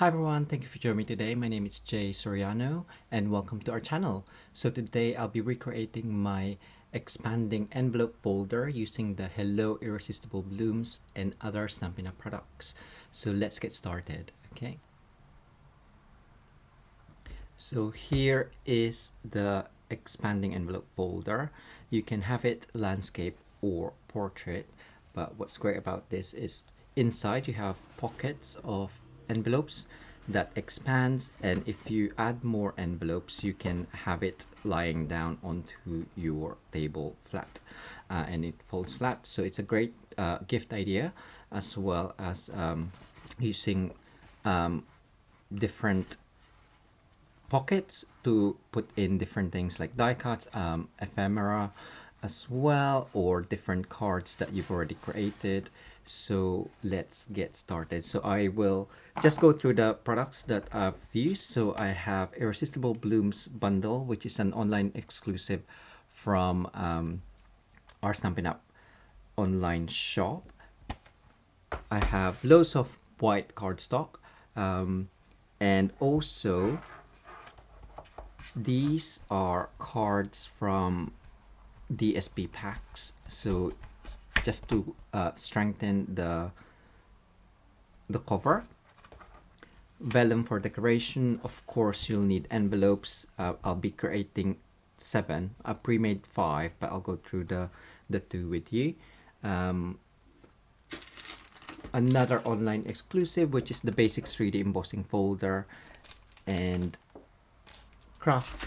Hi everyone, thank you for joining me today. My name is Soriano and welcome to our channel. So today I'll be recreating my expanding envelope folder using the Hello Irresistible Blooms and other Stampin' Up products. So let's get started, okay? So here is the expanding envelope folder. You can have it landscape or portrait, but what's great about this is inside you have pockets of envelopes that expands, and if you add more envelopes you can have it lying down onto your table flat, and it folds flat. So it's a great gift idea, as well as using different pockets to put in different things like die cuts, ephemera as well, or different cards that you've already created. So let's get started. So I will just go through the products that I've used. So I have Irresistible Blooms bundle, which is an online exclusive from our Stampin' Up online shop. I have loads of white cardstock, and also these are cards from DSP packs. So just to strengthen the cover. Vellum for decoration. Of course, you'll need envelopes. I'll be creating 7. I pre-made 5, but I'll go through the 2 with you. Another online exclusive, which is the Basics 3D embossing folder, and craft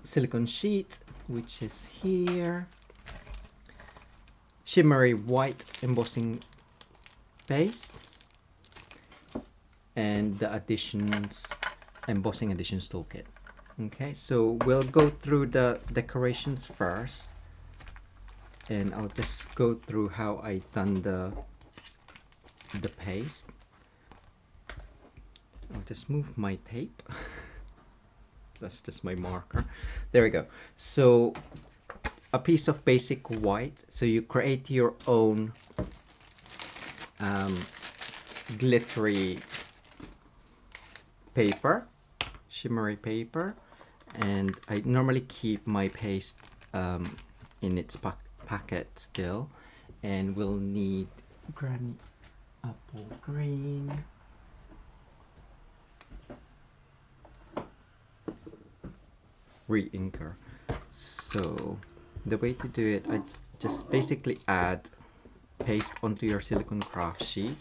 silicone sheet, which is here. Shimmery white embossing paste, and the additions embossing additions toolkit. Okay, so we'll go through the decorations first, and I'll just go through how I done the paste. I'll just move my tape. That's just my marker. There we go. So a piece of basic white. So you create your own glittery paper, shimmery paper, and I normally keep my paste in its packet still. And we'll need Granny Apple Green, re-inker. So the way to do it, I just basically add paste onto your silicone craft sheet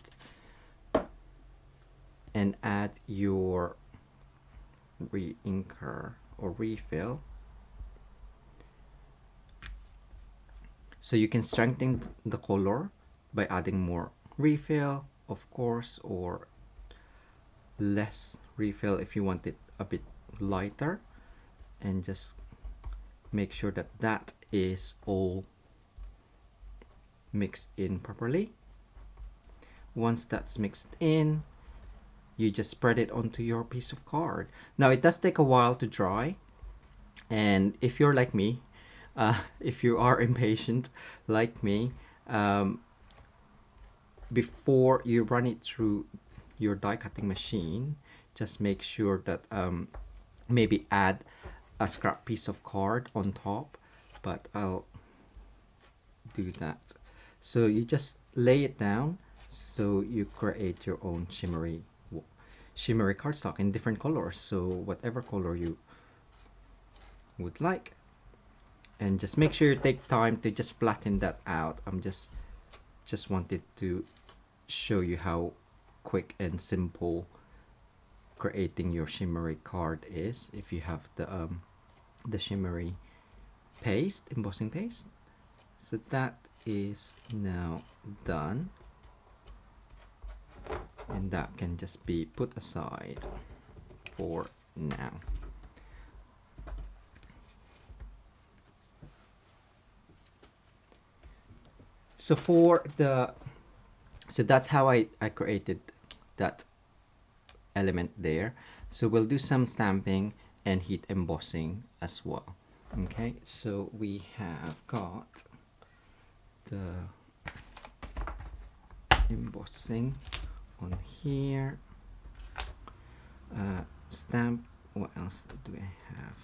and add your re-inker or refill. So you can strengthen the color by adding more refill, of course, or less refill if you want it a bit lighter, and just make sure that that is all mixed in properly. Once that's mixed in, you just spread it onto your piece of card. Now it does take a while to dry, and if you're like me, if you are impatient like me, before you run it through your die cutting machine, just make sure that maybe add a scrap piece of card on top, but I'll do that. So you just lay it down, so you create your own shimmery cardstock in different colors, so whatever color you would like. And just make sure you take time to just flatten that out. I'm just wanted to show you how quick and simple creating your shimmery card is if you have the shimmery paste, embossing paste. So that is now done, and that can just be put aside for now. So so that's how I created that element there. So we'll do some stamping and heat embossing as well. Okay, so we have got the embossing on here, Stamp. What else do I have?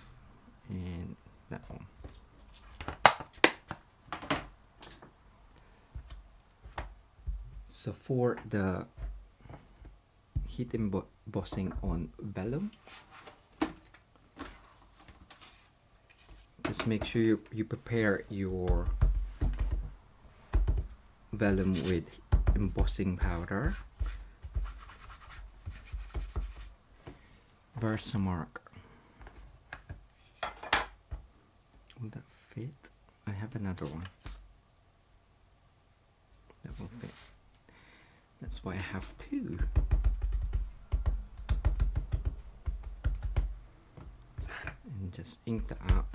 And that one. So for the heat embossing on vellum, just make sure you prepare your vellum with embossing powder, Versamark. Will that fit? I have another one that will fit. That's why I have two. And just ink that out.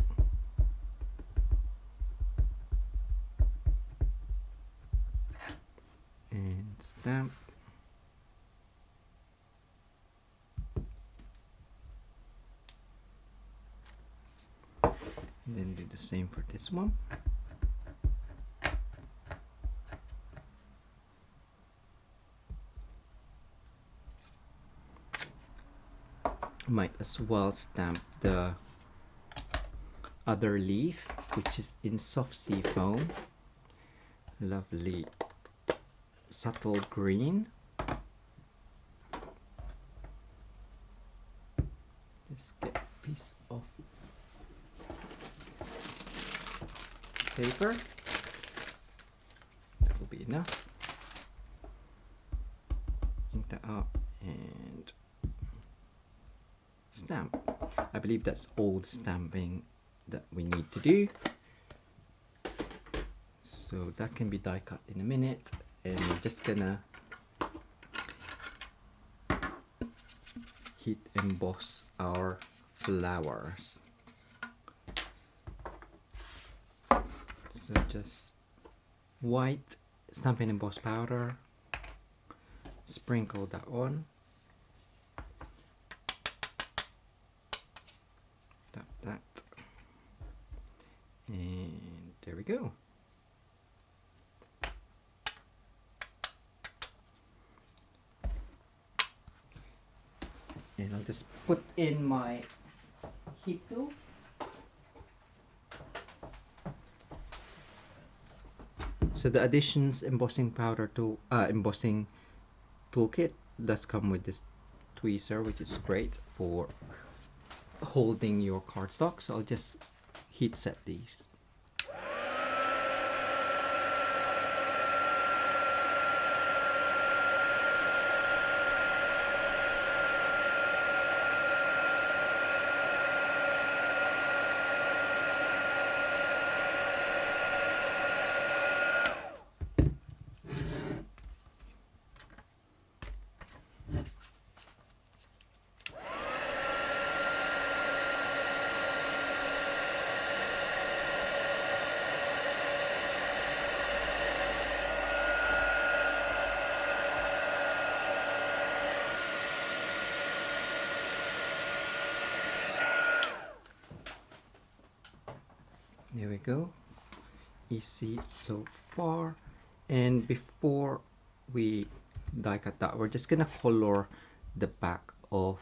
And stamp. And then do the same for this one. Might as well stamp the other leaf, which is in soft sea foam. Lovely subtle green. Just get a piece of paper. That will be enough. Ink that up and stamp. I believe that's all the stamping that we need to do. So that can be die cut in a minute, and we're just gonna heat emboss our flowers. So just white Stampin' Emboss powder, sprinkle that on. Tap that, and there we go. And I'll just put in my heat tool. So the Additions embossing powder tool, embossing toolkit does come with this tweezer, which is great for holding your cardstock. So I'll just heat set these. There we go. Easy so far. And before we die cut that, we're just gonna color the back of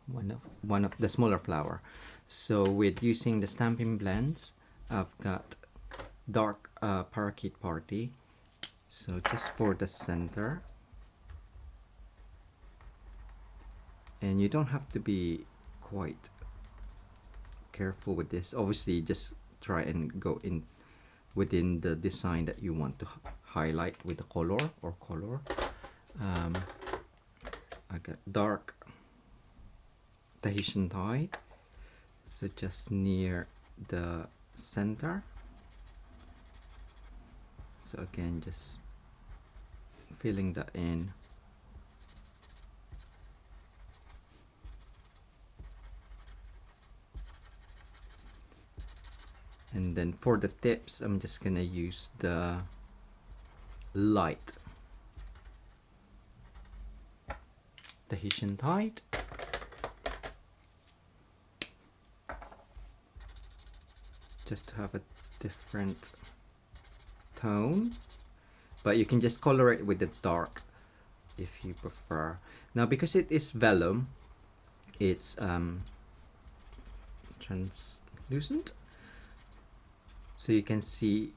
one of the smaller flower. So with using the Stampin' Blends, I've got dark Parakeet Party. So just for the center. And you don't have to be quite careful with this. Obviously, just try and go in within the design that you want to highlight with the color or color. I got dark Tahitian Tide, so just near the center. So again, just filling that in. And then for the tips, I'm just gonna use the light Tahitian Tide. Just to have a different tone. But you can just color it with the dark if you prefer. Now because it is vellum, it's translucent, so you can see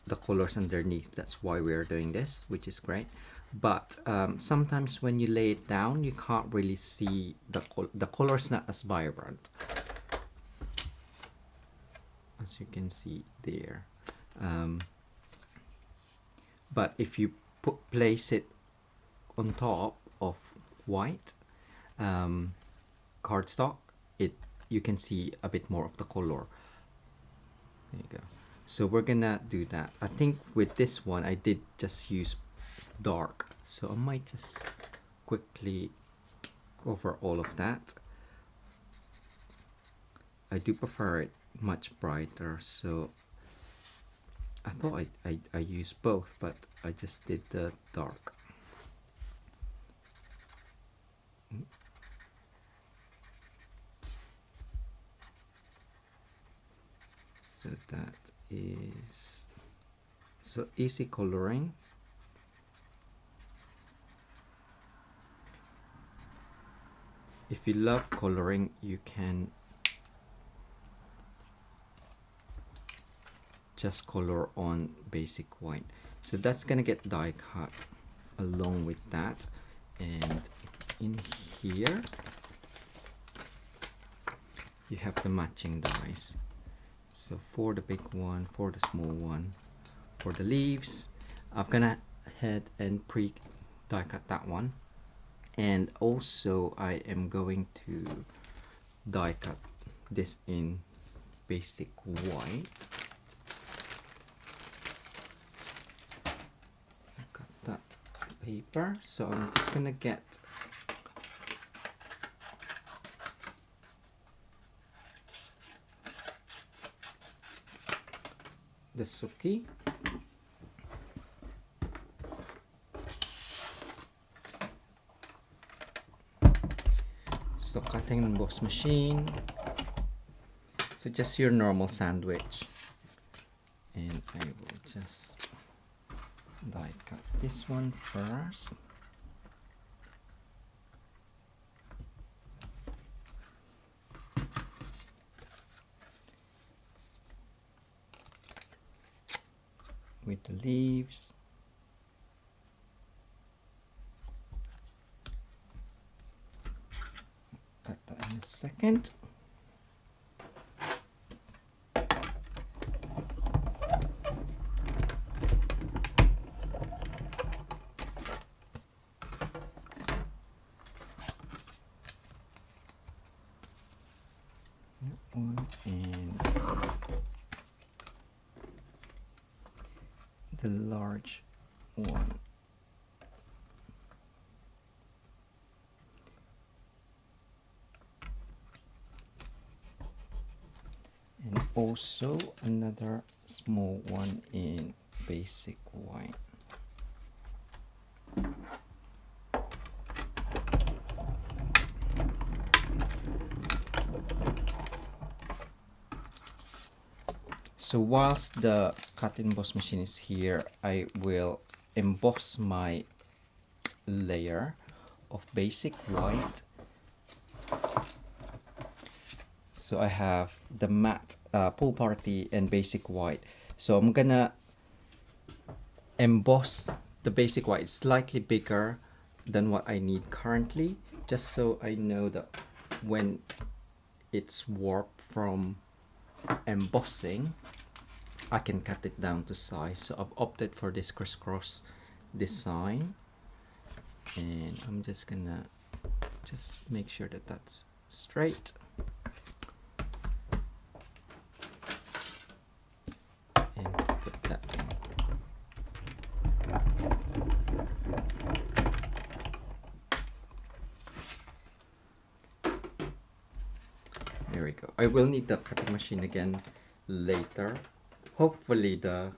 the colors underneath. That's why we're doing this, which is great. But sometimes when you lay it down, you can't really see the color's not as vibrant, as you can see there. But if you place it on top of white cardstock, you can see a bit more of the color. There you go. So we're gonna do that. I think with this one I did just use dark, so I might just quickly cover all of that. I do prefer it much brighter, so I thought I used both, but I just did the dark. So that is so easy coloring. If you love coloring, you can just color on basic white. So that's gonna get die cut along with that, and in here you have the matching dies. So for the big one, for the small one, for the leaves, I'm gonna head and pre die cut that one, and also I am going to die cut this in basic white. Got that paper, so I'm just gonna get the Suki. So cutting emboss machine. So just your normal sandwich, and I will just die cut this one first. With the leaves. Cut that in a second. One and the large one. And also another small one in basic white. So whilst the cut emboss machine is here, I will emboss my layer of basic white. So I have the matte pool party and basic white. So I'm gonna emboss the basic white slightly bigger than what I need currently, just so I know that when it's warped from embossing, I can cut it down to size. So I've opted for this crisscross design, and I'm just gonna make sure that that's straight. And put that in. There we go. I will need the cutting machine again later. Hopefully the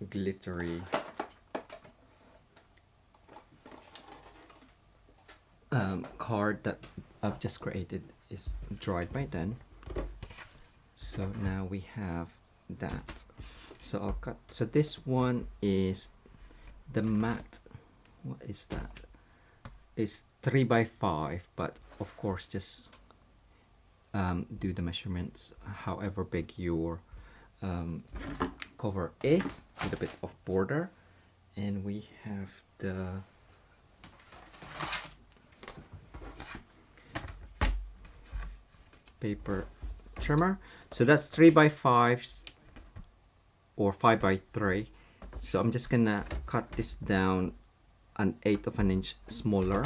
glittery card that I've just created is dried by then. So now we have that. So I'll cut. So this one is the matte. What is that? It's 3 by 5, but of course just do the measurements however big your cover is, with a bit of border. And we have the paper trimmer. So that's 3 by 5 or 5 by 3. So I'm just gonna cut this down 1/8 of an inch smaller.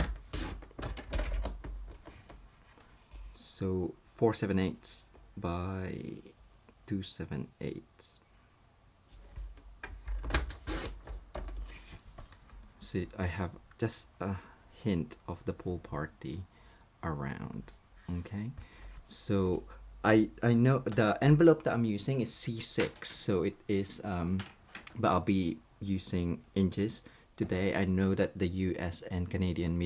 So 4/7/8 by 2/7/8. So I have just a hint of the pool party around. Okay, so I know the envelope that I'm using is C6, so it is but I'll be using inches today. I know that the US and Canadian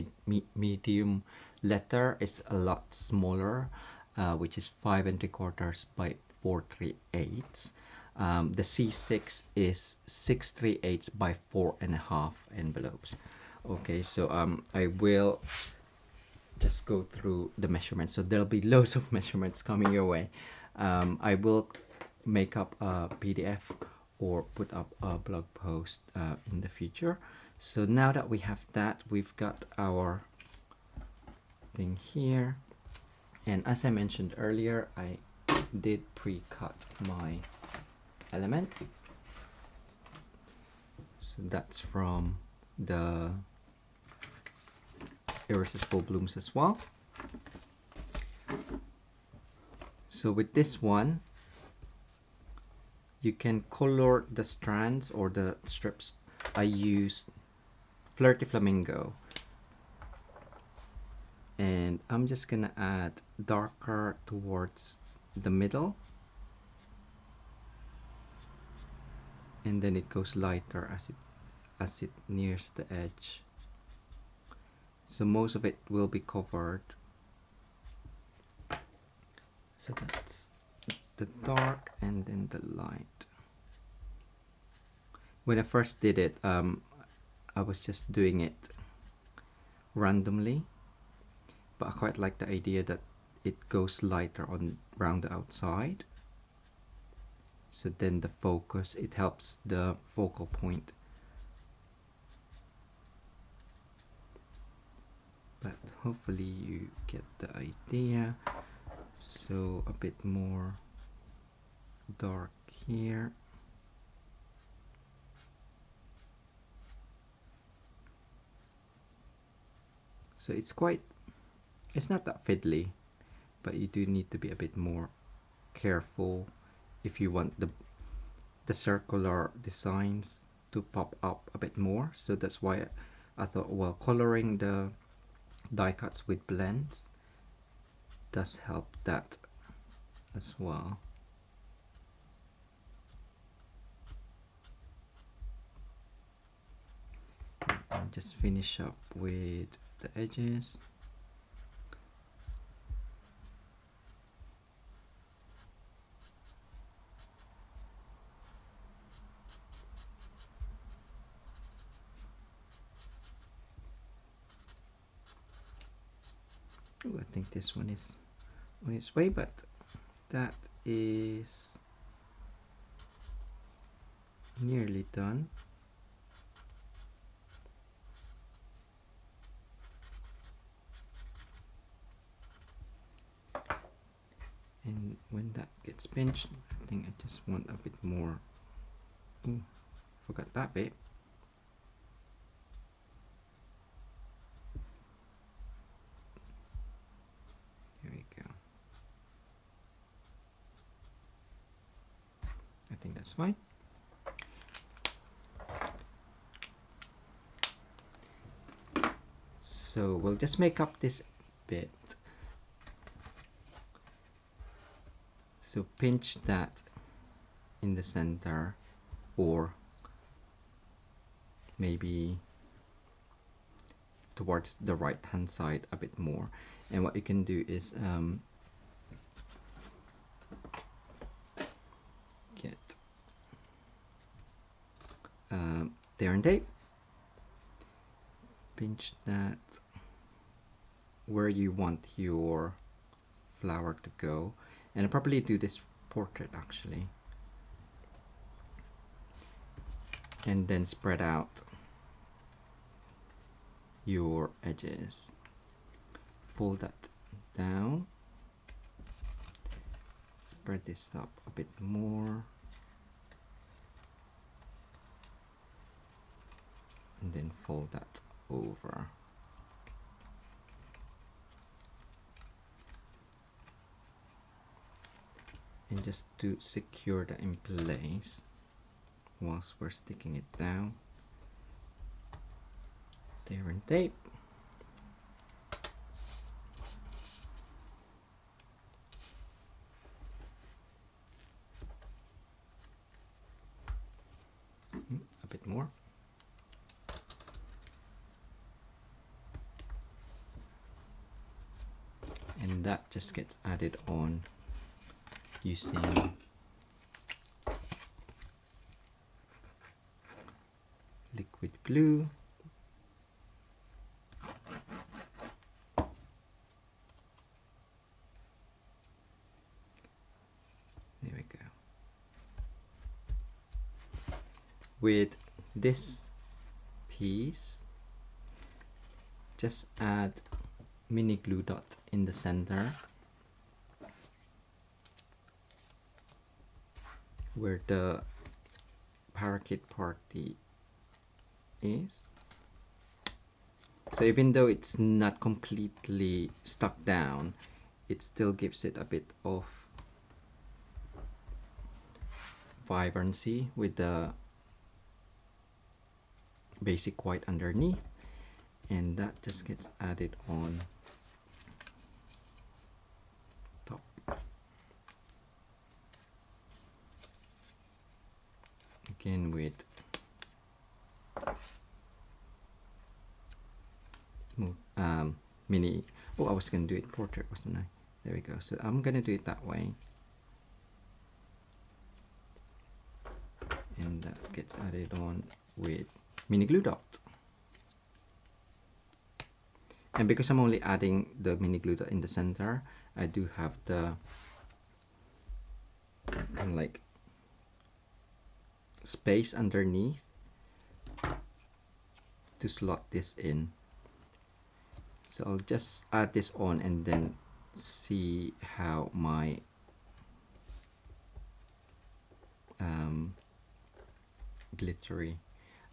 medium letter is a lot smaller, which is 5 3/4 by 4 3/8. The C6 is 6 3/8 by 4.5 envelopes. Okay, so I will just go through the measurements. So there'll be loads of measurements coming your way. I will make up a PDF or put up a blog post in the future. So now that we have that, we've got our thing here. And as I mentioned earlier, I did pre-cut my element. So that's from the Irresistible Blooms as well. So with this one, you can color the strands or the strips. I used Flirty Flamingo, and I'm just gonna add darker towards the middle, and then it goes lighter as it nears the edge. So most of it will be covered. So that's the dark and then the light. When I first did it, I was just doing it randomly, but I quite like the idea that it goes lighter on around the outside. So then the focus, it helps the focal point. But hopefully you get the idea. So a bit more dark here. So it's not that fiddly, but you do need to be a bit more careful if you want the circular designs to pop up a bit more. So that's why I thought, well, coloring the die cuts with blends does help that as well. I'll just finish up with the edges. Ooh, I think this one is on its way, but that is nearly done. And when that gets pinched, I think I just want a bit more. Ooh, forgot that bit. There we go. I think that's fine. So we'll just make up this bit. So pinch that in the center, or maybe towards the right hand side a bit more. And what you can do is get tear and tape, pinch that, where you want your flower to go, and I'll probably do this portrait actually, and then spread out your edges. Fold that down, spread this up a bit more, and then fold that over. And just to secure that in place whilst we're sticking it down, tear tape. A bit more. And that just gets added on using liquid glue. There we go. With this piece, just add mini glue dot in the center where the parakeet party is. So even though it's not completely stuck down, it still gives it a bit of vibrancy with the basic white underneath, and that just gets added on top. Again with mini, oh, I was gonna do it portrait, wasn't I? There we go. So I'm gonna do it that way, and that gets added on with mini glue dot. And because I'm only adding the mini glue dot in the center, I do have the kind of like space underneath to slot this in. So I'll just add this on and then see how my glittery.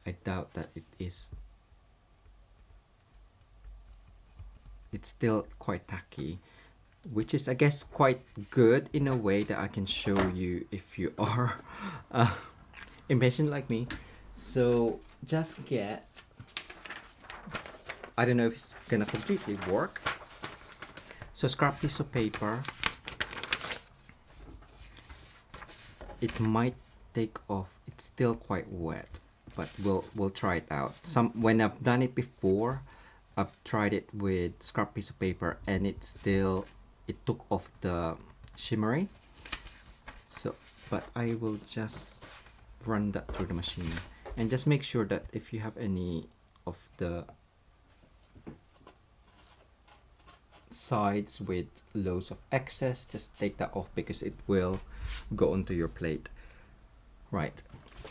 I doubt that it is. It's still quite tacky, which is, I guess, quite good in a way that I can show you if you are impatient like me. So just get, I don't know if it's gonna completely work. So scrap piece of paper. It might take off. It's still quite wet, but we'll try it out. When I've done it before, I've tried it with scrap piece of paper and it took off the shimmery. So, but I will just run that through the machine and just make sure that if you have any of the sides with loads of excess, just take that off because it will go onto your plate. Right,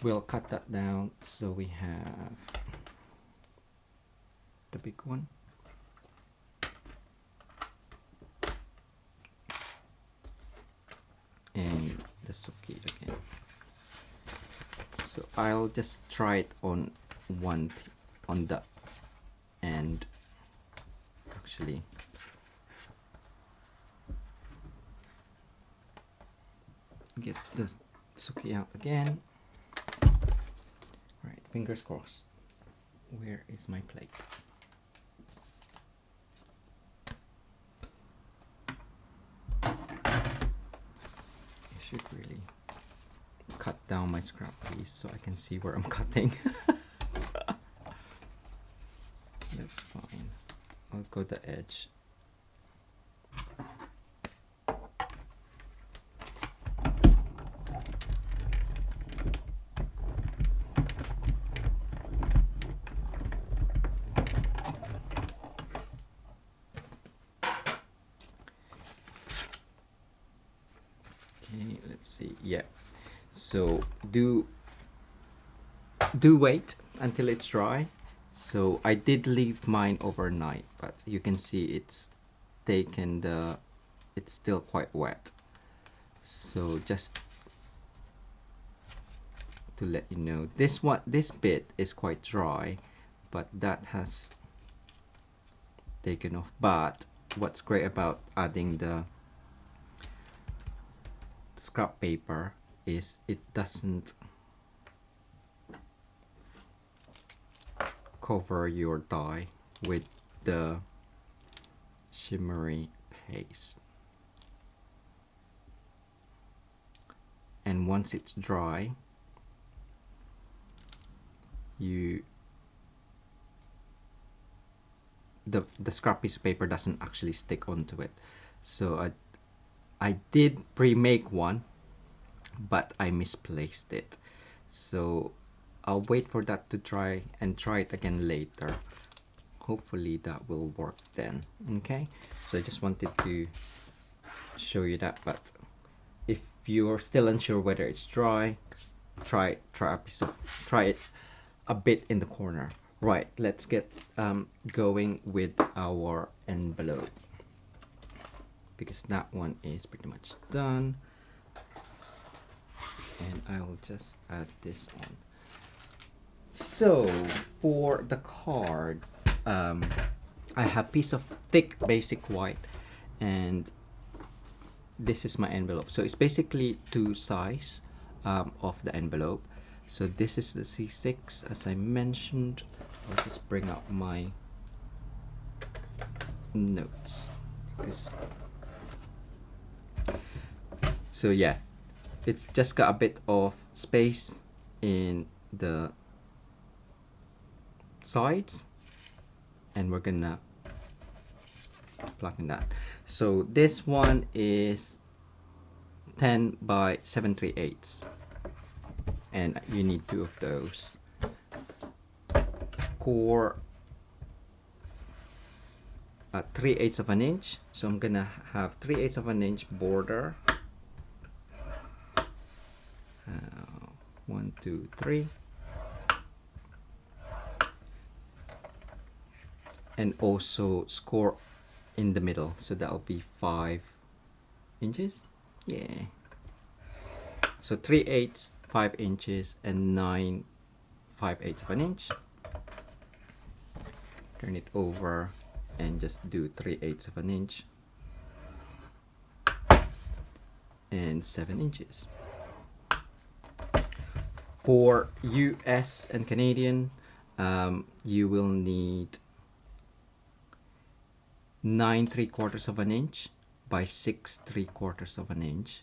we'll cut that down. So we have the big one, and the suki again. So I'll just try it on on the end. Actually, get the suki out again. Right, fingers crossed. Where is my plate? I should really cut down my scrap piece so I can see where I'm cutting. That's fine. I'll go the edge. Okay, let's see. Yeah, so do wait until it's dry. So I did leave mine overnight, but you can see it's taken the, it's still quite wet. So just to let you know, this bit is quite dry, but that has taken off. But what's great about adding the scrap paper is it doesn't cover your die with the shimmery paste. And once it's dry, the scrap piece of paper doesn't actually stick onto it. So I did pre-make one, but I misplaced it. So I'll wait for that to dry and try it again later. Hopefully that will work then. Okay, so I just wanted to show you that. But if you're still unsure whether it's dry, try it a bit in the corner. Right, let's get going with our envelope, because that one is pretty much done. And I'll just add this on. So for the card, I have a piece of thick basic white, and this is my envelope. So it's basically two sides of the envelope. So this is the C6, as I mentioned. I'll just bring up my notes. So yeah, it's just got a bit of space in the sides, and we're gonna plug in that. So this one is 10 by 7/3, and you need two of those. Score at 3/8 of an inch. So I'm gonna have 3/8 of an inch border. 1, 2, 3. And also score in the middle, so that'll be 5 inches. Yeah. So 3/8, 5 inches, and 9 5/8 of an inch. Turn it over and just do 3/8 of an inch and 7 inches. For US and Canadian, you will need 9 3/4 of an inch by 6 3/4 of an inch,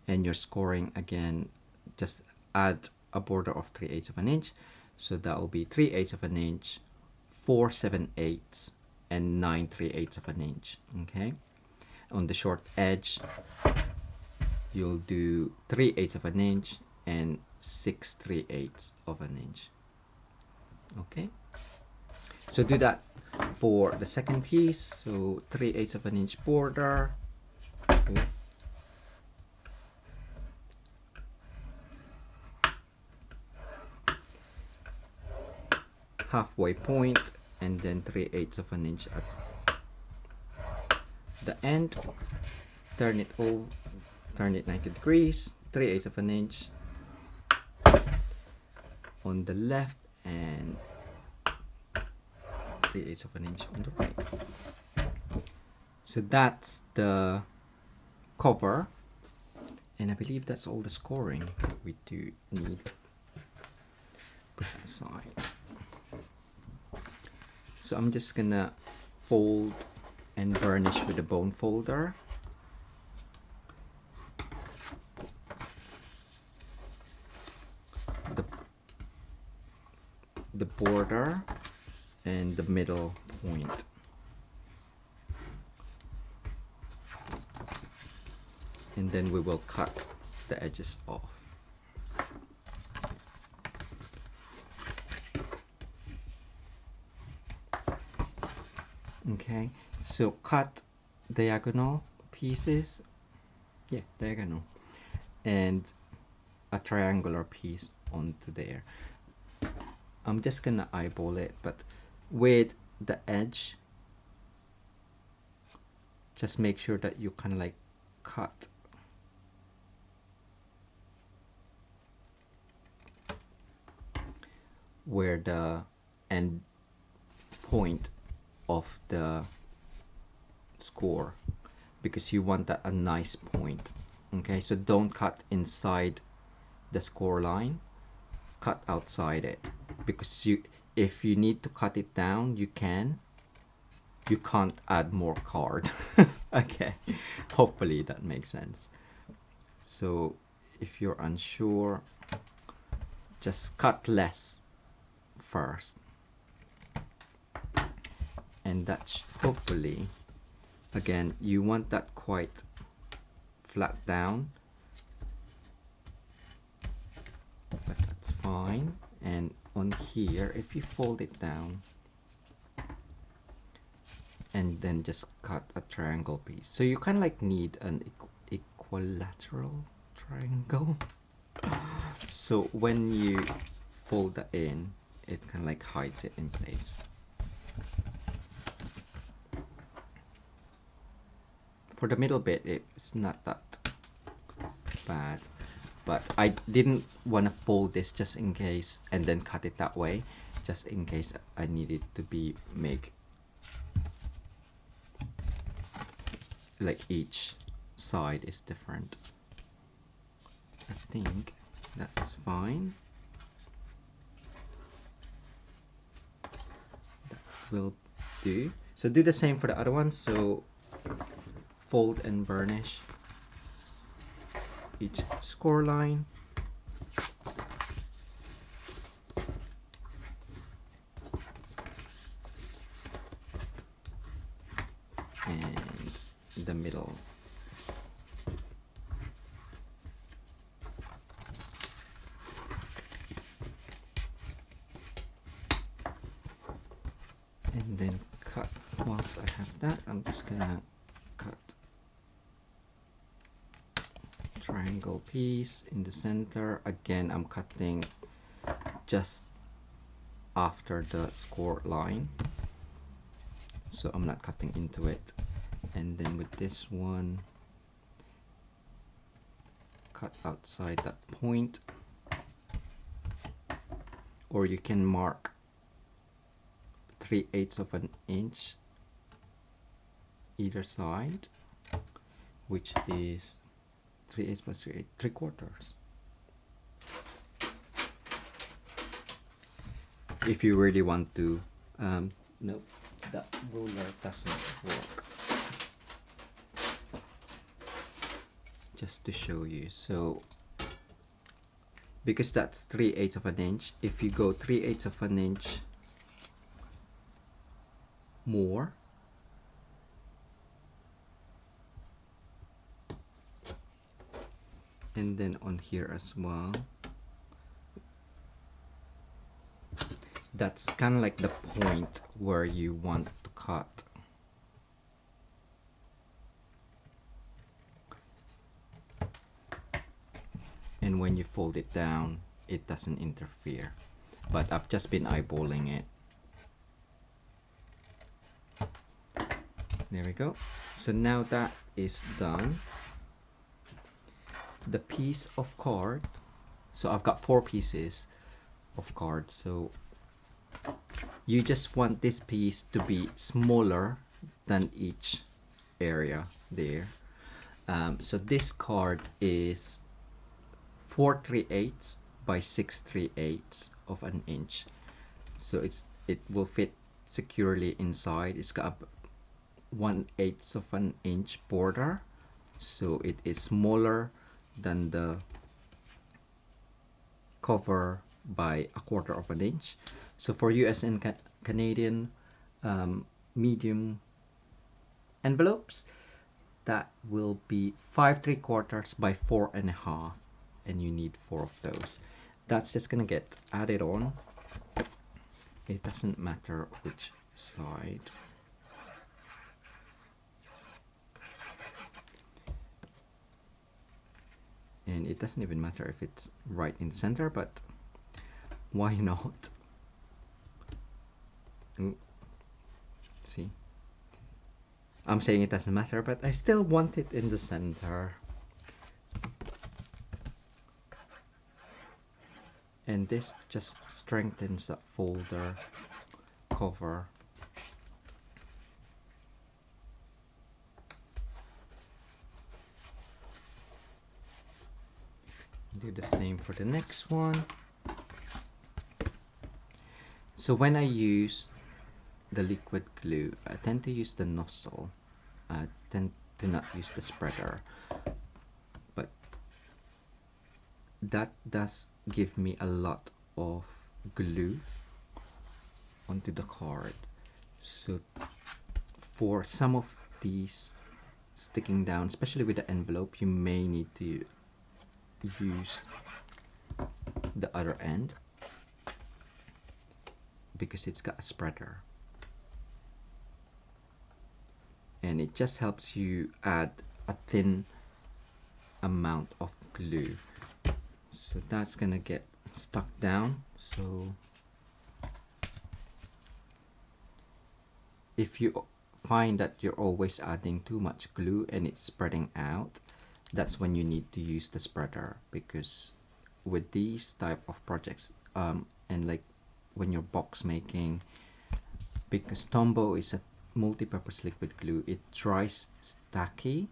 and you're scoring again, just add a border of 3/8 of an inch, so that will be 3/8 of an inch, 4 7/8, and 9 3/8 of an inch. Okay, on the short edge you'll do 3/8 of an inch and 6 3/8 of an inch. Okay, so do that for the second piece. So 3/8 of an inch border. Halfway point, and then 3/8 of an inch at the end. Turn it over, turn it 90 degrees, 3/8 of an inch on the left and 3/8 of an inch on the right. So that's the cover, and I believe that's all the scoring we do need. Put that aside. So I'm just gonna fold and burnish with a bone folder. The border and the middle point. And then we will cut the edges off. Okay, so cut diagonal pieces. Yeah, diagonal. and a triangular piece onto there. I'm just gonna eyeball it, but with the edge, just make sure that you kind of like cut where the end point of the score, because you want that a nice point. Okay, so don't cut inside the score line, cut outside it, because if you need to cut it down, you can't add more card. Okay, hopefully that makes sense. So if you're unsure, just cut less first, and that's hopefully, again, you want that quite flat down, but that's fine. And on here, if you fold it down and then just cut a triangle piece, so you kind of like need an equilateral triangle. So when you fold that in, it kind of like hides it in place. For the middle bit, it's not that bad, but I didn't want to fold this just in case and then cut it that way, just in case I needed to make like each side is different. I think that's fine. That will do. So do the same for the other one. So fold and burnish each score line. And the middle. And then cut. Once I have that, I'm just gonna cut triangle piece in the center. Again, I'm cutting just after the score line, so I'm not cutting into it. And then with this one, cut outside that point, or you can mark 3/8 of an inch either side, which is 3/8 plus 3/8, 3/4. If you really want to, no, that ruler doesn't work. Just to show you, so because that's 3/8 of an inch, if you go 3/8 of an inch more, and then on here as well, that's kind of like the point where you want to cut. And when you fold it down, it doesn't interfere. But I've just been eyeballing it. There we go. So now that is done, the piece of card, so I've got 4 pieces of card, so you just want this piece to be smaller than each area there. So this card is 4 3/8 by 6 3/8 of an inch, so it will fit securely inside. It's got a 1/8 of an inch border, so it is smaller than the cover by 1/4 of an inch. So for US and Canadian medium envelopes, that will be 5 3/4 by 4.5, and you need 4 of those. That's just gonna get added on. It doesn't matter which side. And it doesn't even matter if it's right in the center, but why not? Ooh. See, I'm saying it doesn't matter, but I still want it in the center. And this just strengthens that folder cover. Do the same for the next one. So when I use the liquid glue, I tend to use the nozzle. I tend to not use the spreader, but that does give me a lot of glue onto the card. So for some of these sticking down, especially with the envelope, you may need to use the other end because it's got a spreader. And it just helps you add a thin amount of glue. So that's gonna get stuck down. So if you find that you're always adding too much glue and it's spreading out, that's when you need to use the spreader, because with these type of projects and like when you're box making, because Tombow is a multi-purpose liquid glue, it dries tacky.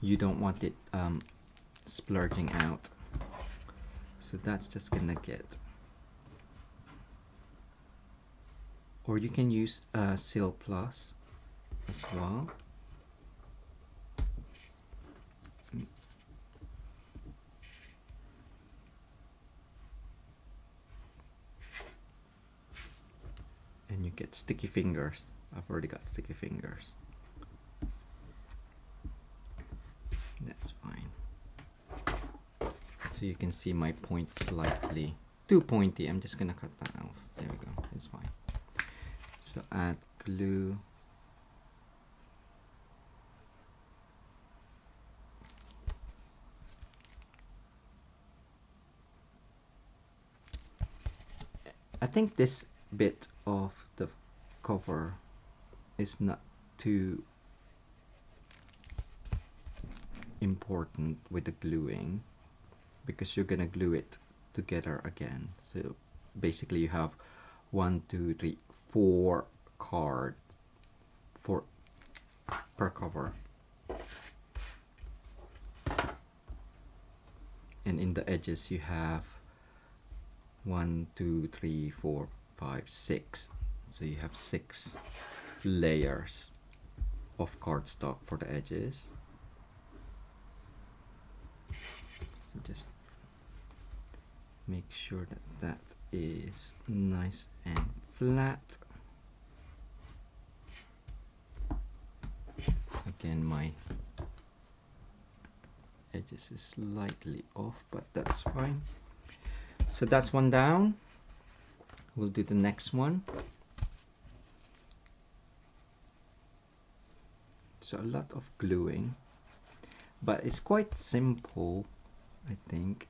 You don't want it splurging out, so that's just gonna get, or you can use Seal Plus as well. And you get sticky fingers. I've already got sticky fingers. That's fine. So you can see my point slightly too pointy. I'm just gonna cut that off. There we go. It's fine. So add glue. I think this bit of the cover is not too important with the gluing, because you're gonna glue it together again. So basically you have 1, 2, 3, 4 cards per cover, and in the edges you have 1, 2, 3, 4, 5, 6. So you have 6 layers of cardstock for the edges. So just make sure that that is nice and flat. Again, my edges is slightly off, but that's fine. So that's one down. We'll do the next one. So a lot of gluing, but it's quite simple, I think.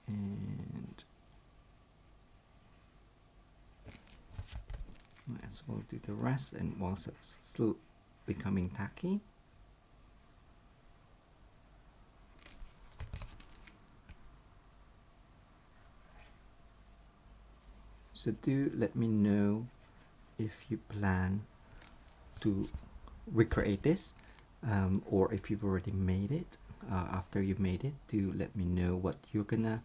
And might as well do the rest, and whilst it's still becoming tacky. So do let me know if you plan to recreate this, or if you've already made it. After you've made it, do let me know what you're gonna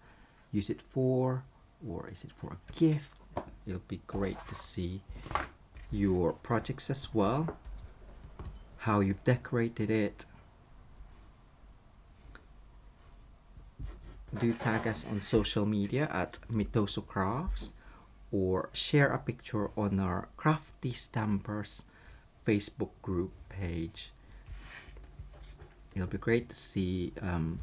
use it for, or is it for a gift? It'll be great to see your projects as well, how you've decorated it. Do tag us on social media at Mitosu Crafts, or share a picture on our Crafty Stampers Facebook group page. It'll be great to see and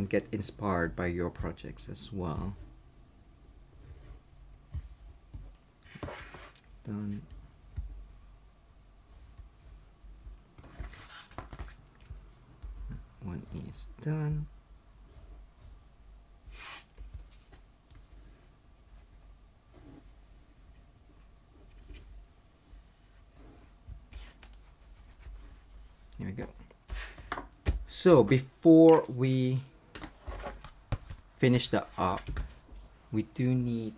get inspired by your projects as well. done. That one is done. Here we go. So before we finish that up, we do need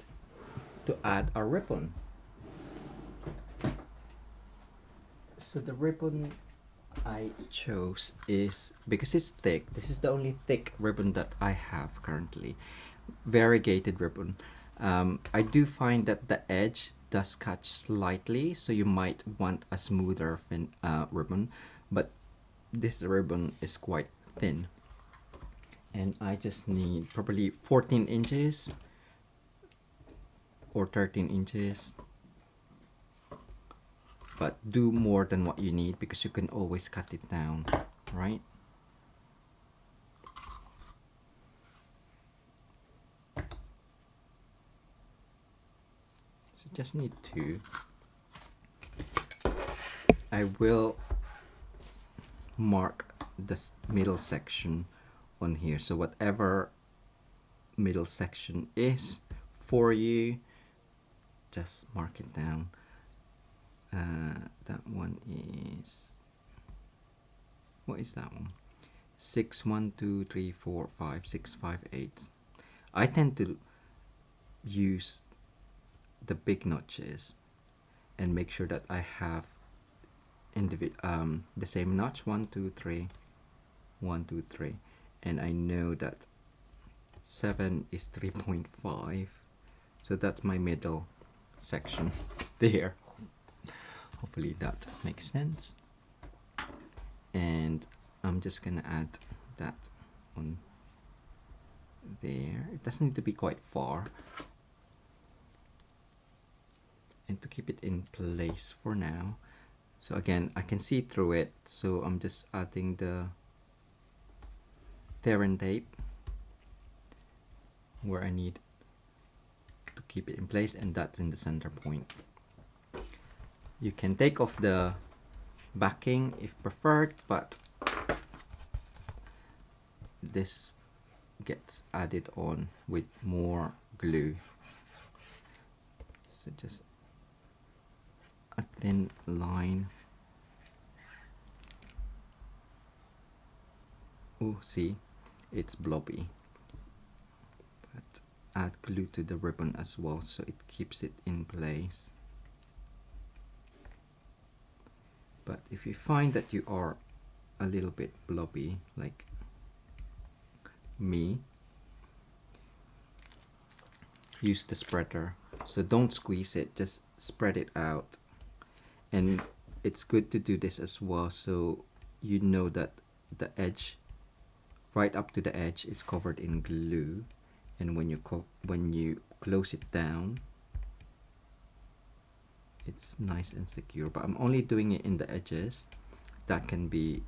to add our ribbon. So the ribbon I chose is, because it's thick, this is the only thick ribbon that I have currently, variegated ribbon. I do find that the edge does catch slightly, so you might want a smoother ribbon, but this ribbon is quite thin, and I just need probably 14 inches or 13 inches, but do more than what you need because you can always cut it down, right? So just need two. I will mark this middle section on here, so whatever middle section is for you, just mark it down. That one is, what is that one? 6, 1, 2, 3, 4, 5, 6, 5, 8. I tend to use the big notches and make sure that I have the same notch, 1, 2, 3, 1, 2, 3, and I know that 7 is 3.5, so that's my middle section there. Hopefully that makes sense. And I'm just gonna add that on there. It doesn't need to be quite far, and to keep it in place for now. So again, I can see through it, so I'm just adding the tear and tape where I need to keep it in place, and that's in the center point. You can take off the backing if preferred, but this gets added on with more glue. So just a thin line. Oh, see, it's blobby. But add glue to the ribbon as well, so it keeps it in place. But if you find that you are a little bit blobby, like me, use the spreader. So don't squeeze it, just spread it out. And it's good to do this as well, so you know that the edge, right up to the edge, is covered in glue, and when you close it down, it's nice and secure. But I'm only doing it in the edges. That can be,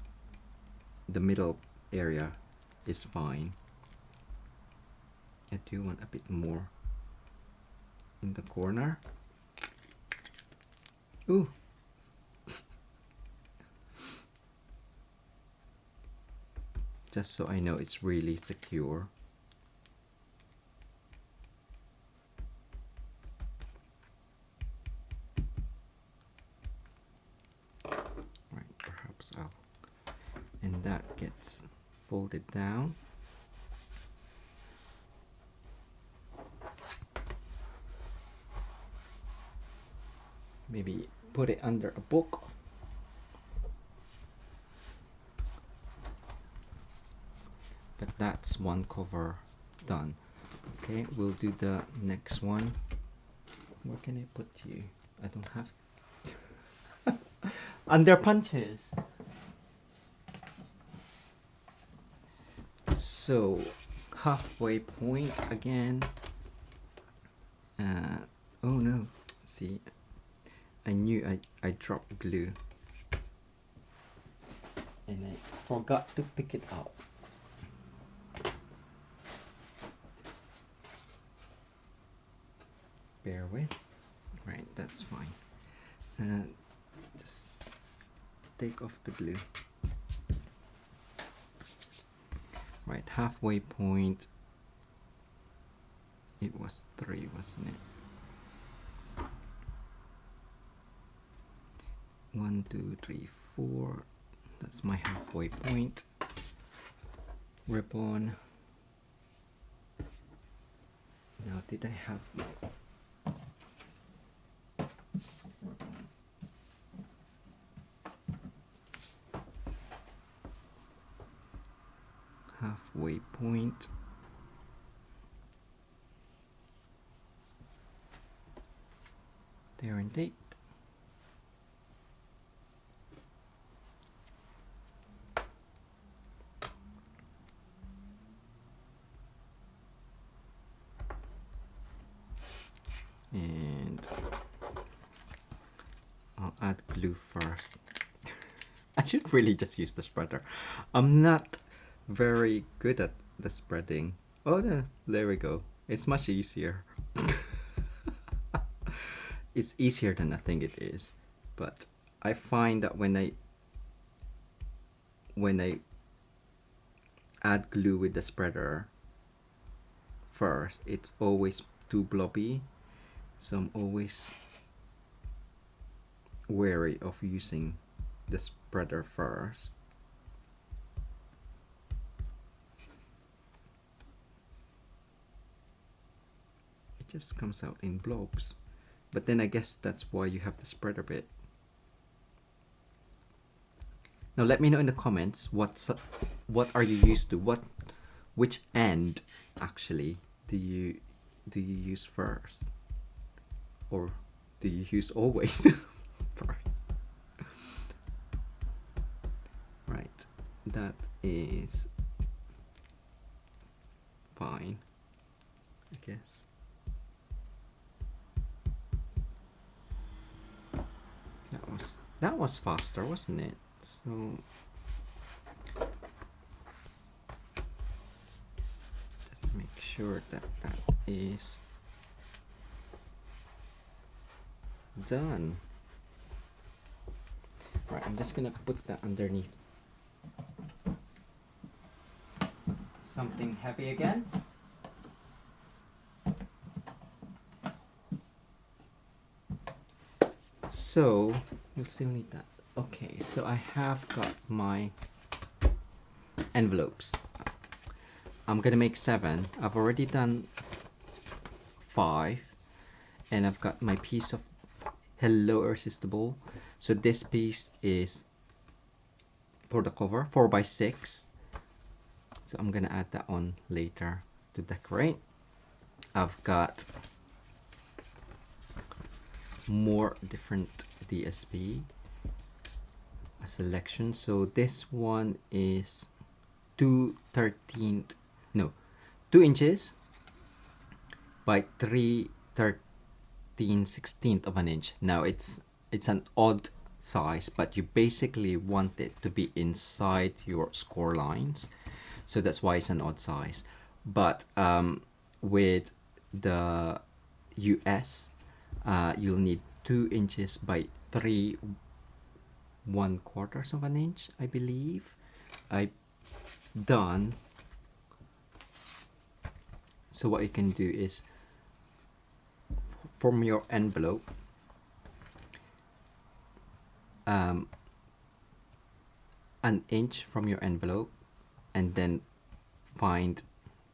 the middle area is fine. I do want a bit more in the corner. Ooh. Just so I know it's really secure. Right, perhaps I'll, and that gets folded down. Maybe put it under a book. But that's one cover done. Okay, we'll do the next one. Where can I put you? I don't have under punches. So halfway point again. Oh no, see, I knew I dropped glue and I forgot to pick it up. Bear with. Right, that's fine. and just take off the glue. Right, halfway point, it was 3, wasn't it? 1, 2, 3, 4. That's my halfway point. Ribbon. Now, did I have my halfway point? There and tape. And I'll add glue first. I should really just use the spreader. I'm not very good at the spreading. Oh, no, there we go. It's much easier. It's easier than I think it is, but I find that when I add glue with the spreader first, it's always too blobby, so I'm always wary of using the spreader first. It just comes out in blobs, but then I guess that's why you have the spreader bit. Now let me know in the comments what are you used to, which end actually do you use first, or do you use always first? Right, that is fine, I guess. That was faster, wasn't it? So just make sure that that is done. Right, I'm just gonna put that underneath something heavy again. So we'll still need that. Okay, so I have got my envelopes. I'm gonna make 7. I've already done 5, and I've got my piece of Hello Irresistible. So this piece is for the cover, 4x6. So I'm gonna add that on later to decorate. I've got more different DSP, a selection. So this one is 2 inches by 3/13/16 of an inch. Now it's an odd size, but you basically want it to be inside your score lines, so that's why it's an odd size. But with the US, you'll need 2 inches by 3/1/4 of an inch, I believe. I've done. So what you can do is, from your envelope, an inch from your envelope, and then find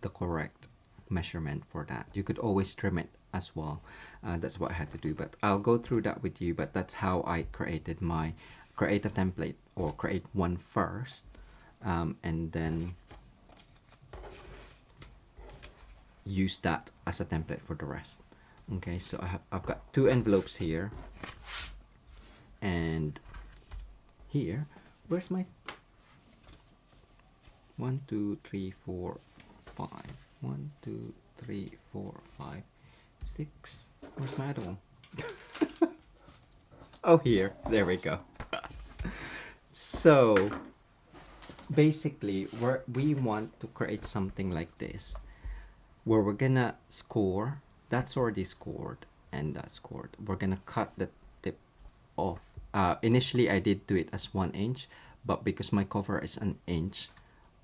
the correct measurement for that. You could always trim it as well. That's what I had to do, but I'll go through that with you. But that's how I create a template, or create one first, and then use that as a template for the rest. Okay, so I've got 2 envelopes here, and here, where's my 1 2 3 4 5 1 2 3 4 5 6. Where's my other one? Oh, here, there we go. So basically, we want to create something like this, where we're gonna score. That's already scored, and that's scored. We're gonna cut the tip off. Initially I did do it as 1 inch, but because my cover is an inch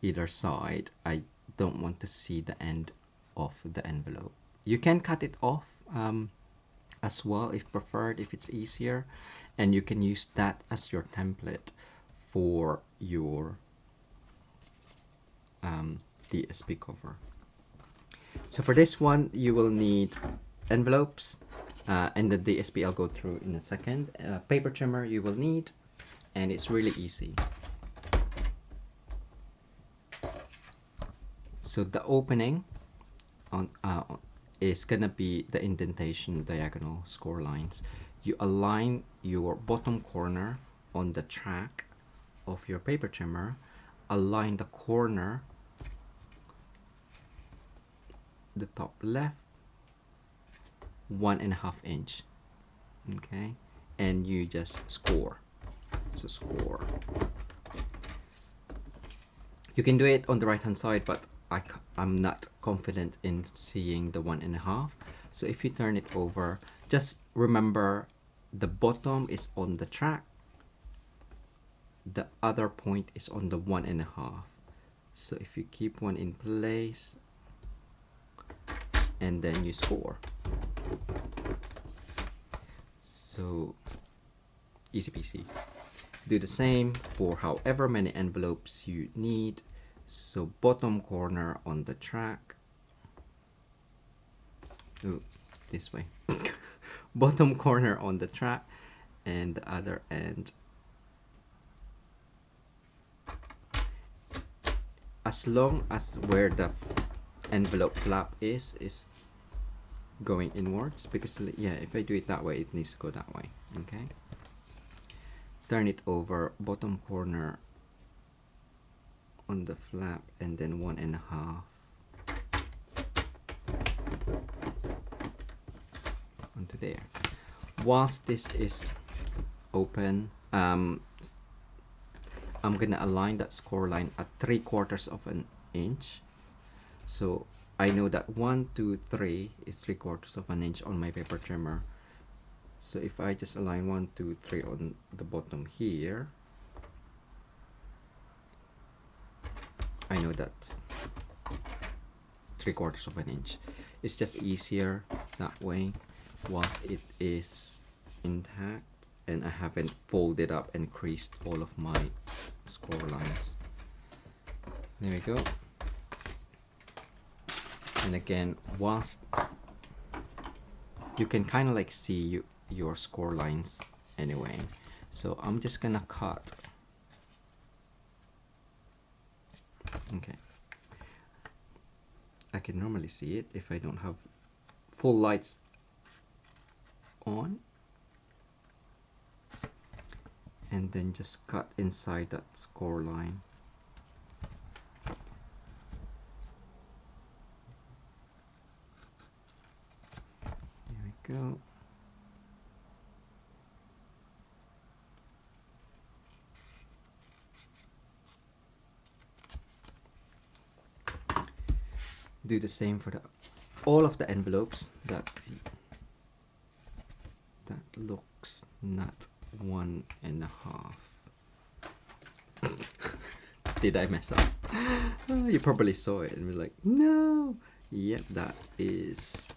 either side, I don't want to see the end of the envelope. You can cut it off as well if preferred, if it's easier, and you can use that as your template for your DSP cover. So for this one you will need envelopes, and the DSP I'll go through in a second. Paper trimmer you will need, and it's really easy. So the opening on is gonna be the indentation diagonal score lines. You align your bottom corner on the track of your paper trimmer, align the corner, the top left, 1.5 inch, okay, and you just score. So score. You can do it on the right hand side, but I'm not confident in seeing the 1.5. So if you turn it over, just remember the bottom is on the track, the other point is on the 1.5. So if you keep one in place and then you score. So easy peasy. Do the same for however many envelopes you need. So bottom corner on the track. Ooh, this way. Bottom corner on the track, and the other end. As long as where the envelope flap is going inwards, because yeah, if I do it that way, it needs to go that way. Okay. Turn it over, bottom corner on the flap, and then 1.5 onto there. Whilst this is open, I'm gonna align that score line at 3/4 of an inch. So I know that 1, 2, 3 is 3/4 of an inch on my paper trimmer. So if I just align 1, 2, 3 on the bottom here, I know that's 3/4 of an inch. It's just easier that way whilst it is intact and I haven't folded up and creased all of my score lines. There we go. And again, whilst you can kind of like see your score lines anyway, so I'm just gonna cut. Okay, I can normally see it if I don't have full lights on, and then just cut inside that score line. There we go. Do the same for all of the envelopes that looks not 1.5. Did I mess up? Oh, you probably saw it and be like, no. Yep, that is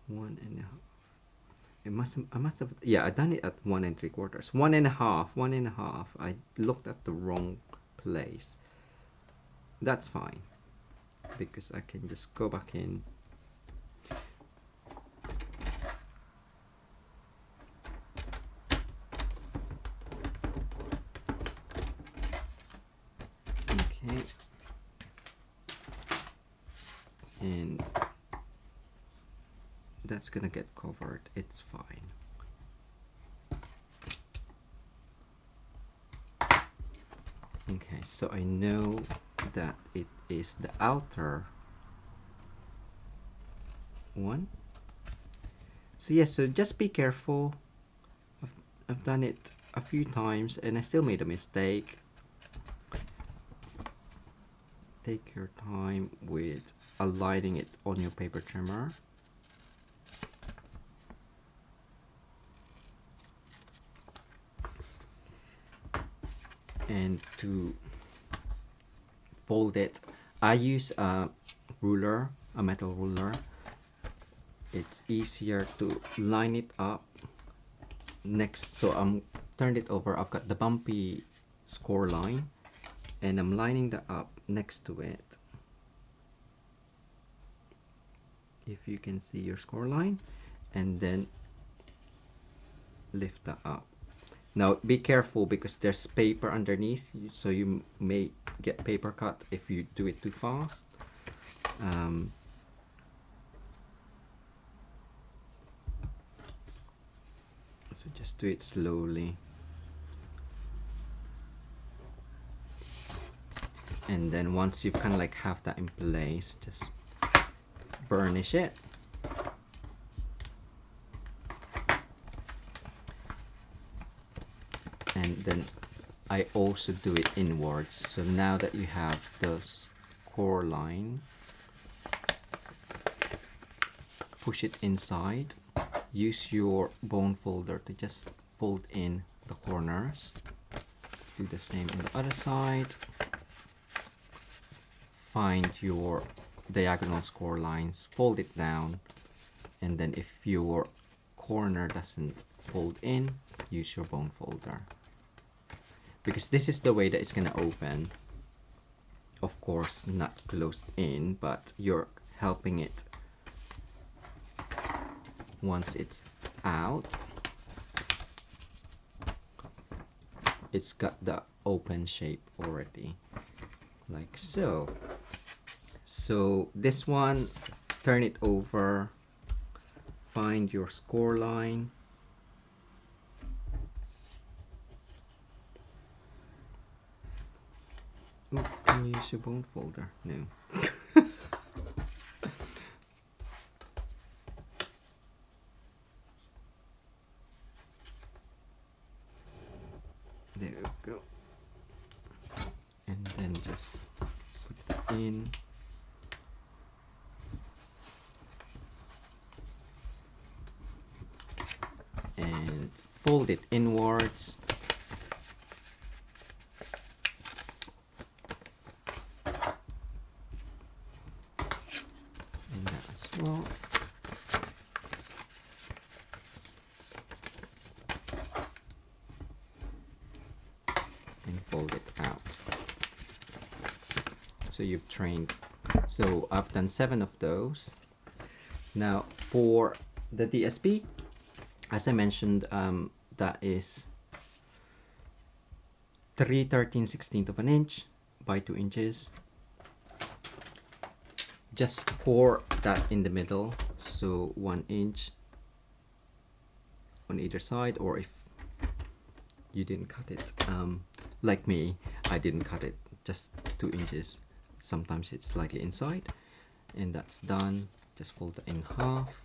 1.5. I must have, yeah, I done it at 1 3/4. 1.5. I looked at the wrong place. That's fine, because I can just go back in. Okay. And that's gonna get covered. It's fine. Okay, so I know that it is the outer one. So yes, so just be careful. I've done it a few times and I still made a mistake. Take your time with aligning it on your paper trimmer. And to fold it, I use a ruler, a metal ruler. It's easier to line it up next. So I'm turned it over. I've got the bumpy score line, and I'm lining that up next to it. If you can see your score line, and then lift that up. Now be careful because there's paper underneath, so you may get paper cut if you do it too fast. So just do it slowly. And then once you kind of like have that in place, just burnish it. And then I also do it inwards. So now that you have the score line, push it inside. Use your bone folder to just fold in the corners. Do the same on the other side. Find your diagonal score lines, fold it down, and then if your corner doesn't fold in, use your bone folder. Because this is the way that it's gonna open. Of course, not closed in, but you're helping it once it's out. It's got the open shape already, like so. So this one, turn it over, find your score line, ooh, can you use your bone folder? No. There we go. And then just put that in. And fold it inwards. And that as well. And fold it out. So you've trained. So I've done 7 of those. Now for the DSP, as I mentioned, that is 3/13/16 of an inch by 2 inches. Just pour that in the middle, so 1 inch on either side, or if you didn't cut it, like me, I didn't cut it, just 2 inches. Sometimes it's slightly inside, and that's done. Just fold it in half.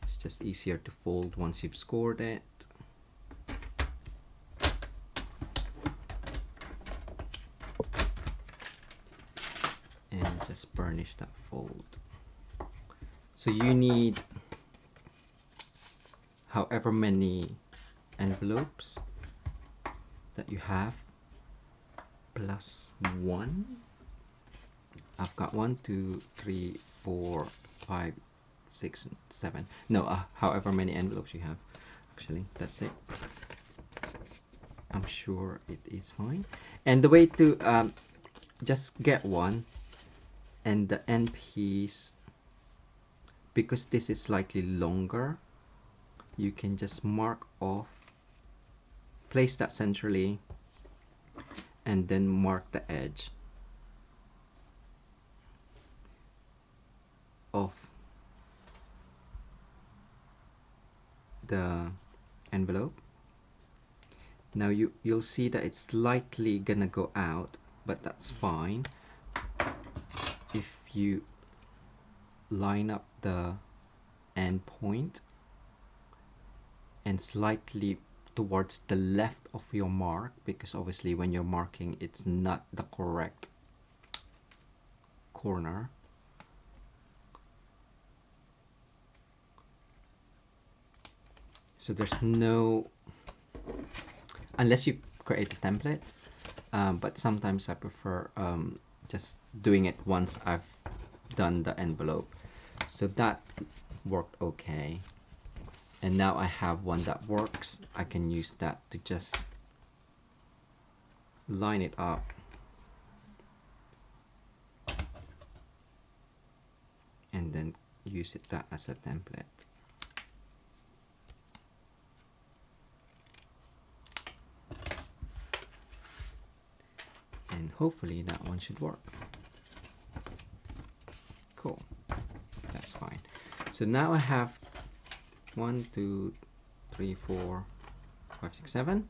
It's just easier to fold once you've scored it. And just burnish that fold. So you need however many envelopes that you have, plus 1. I've got 1, 2, 3, 4, 5, 6, 7. No, however many envelopes you have. Actually, that's it. I'm sure it is fine. And the way to just get one, and the end piece, because this is slightly longer, you can just mark off, place that centrally, and then mark the edge of the envelope. Now you'll see that it's slightly gonna go out, but that's fine. If you line up the end point and slightly towards the left of your mark, because obviously when you're marking, it's not the correct corner. So there's no, unless you create a template, but sometimes I prefer just doing it once I've done the envelope. So that worked okay, and now I have one that works. I can use that to just line it up and then use it that as a template. And hopefully that one should work. Cool, that's fine. So now I have 1, 2, 3, 4, 5, 6, 7,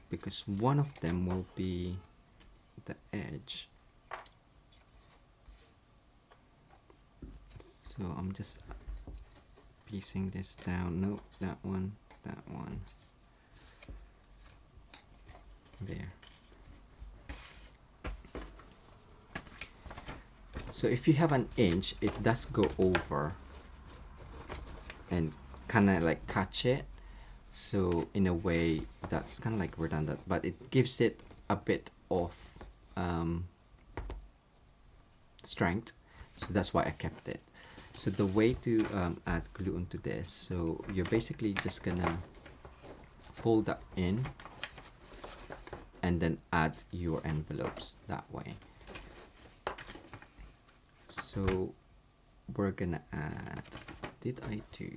because one of them will be the edge. So I'm just piecing this down. No, that one, there. So if you have an inch, it does go over and kind of like catch it. So in a way that's kind of like redundant, but it gives it a bit of strength. So that's why I kept it. So the way to add glue onto this, so you're basically just gonna fold that in and then add your envelopes that way. So we're gonna add, did I do?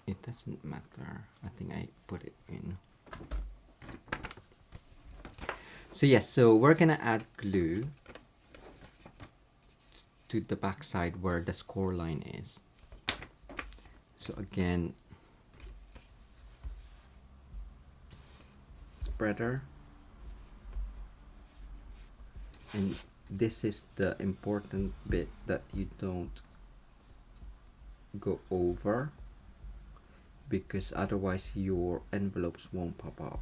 It doesn't matter. I think I put it in. So yes, so we're gonna add glue to the back side where the score line is. So again, spreader, and this is the important bit that you don't go over, because otherwise your envelopes won't pop up.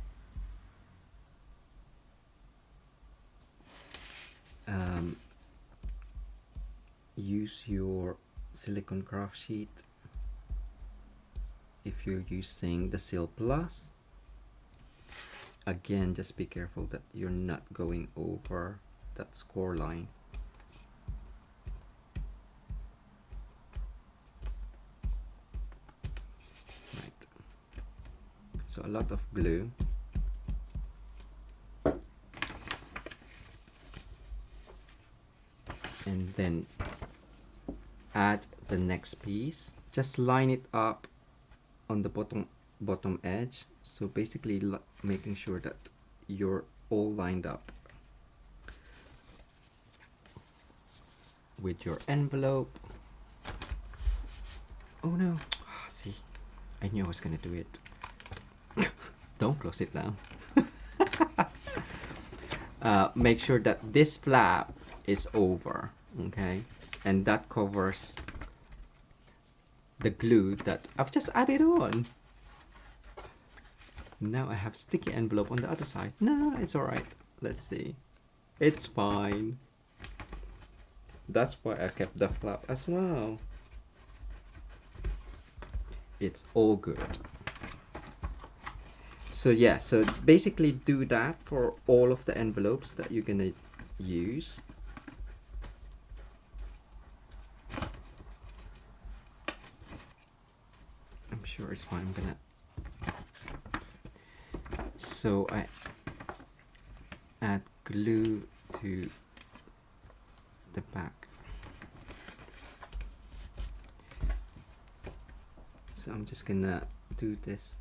Use your silicone craft sheet if you're using the Seal Plus. Again, just be careful that you're not going over that score line. Right. So a lot of glue. And then add the next piece. Just line it up on the bottom edge. So basically making sure that you're all lined up with your envelope. Oh no, see, I knew I was gonna do it. Don't close it down. Make sure that this flap is over, okay, and that covers the glue that I've just added on. Now I have sticky envelope on the other side. No, it's alright. Let's see. It's fine. That's why I kept the flap as well. It's all good. So yeah, so basically do that for all of the envelopes that you're gonna use. I'm sure it's fine. I'm gonna. So I add glue to the back. So I'm just gonna do this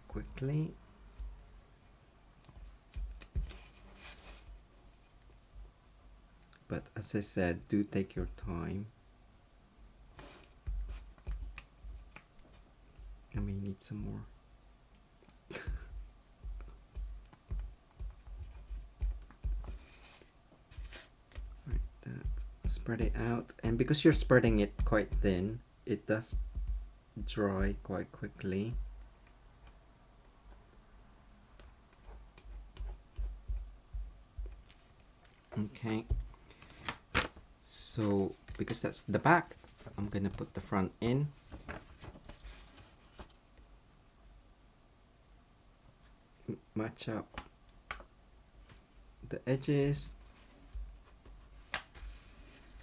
quickly. But as I said, do take your time. I may need some more. Like that. Spread it out, and because you're spreading it quite thin, it does dry quite quickly. Okay, so because that's the back, I'm gonna put the front in. match up the edges,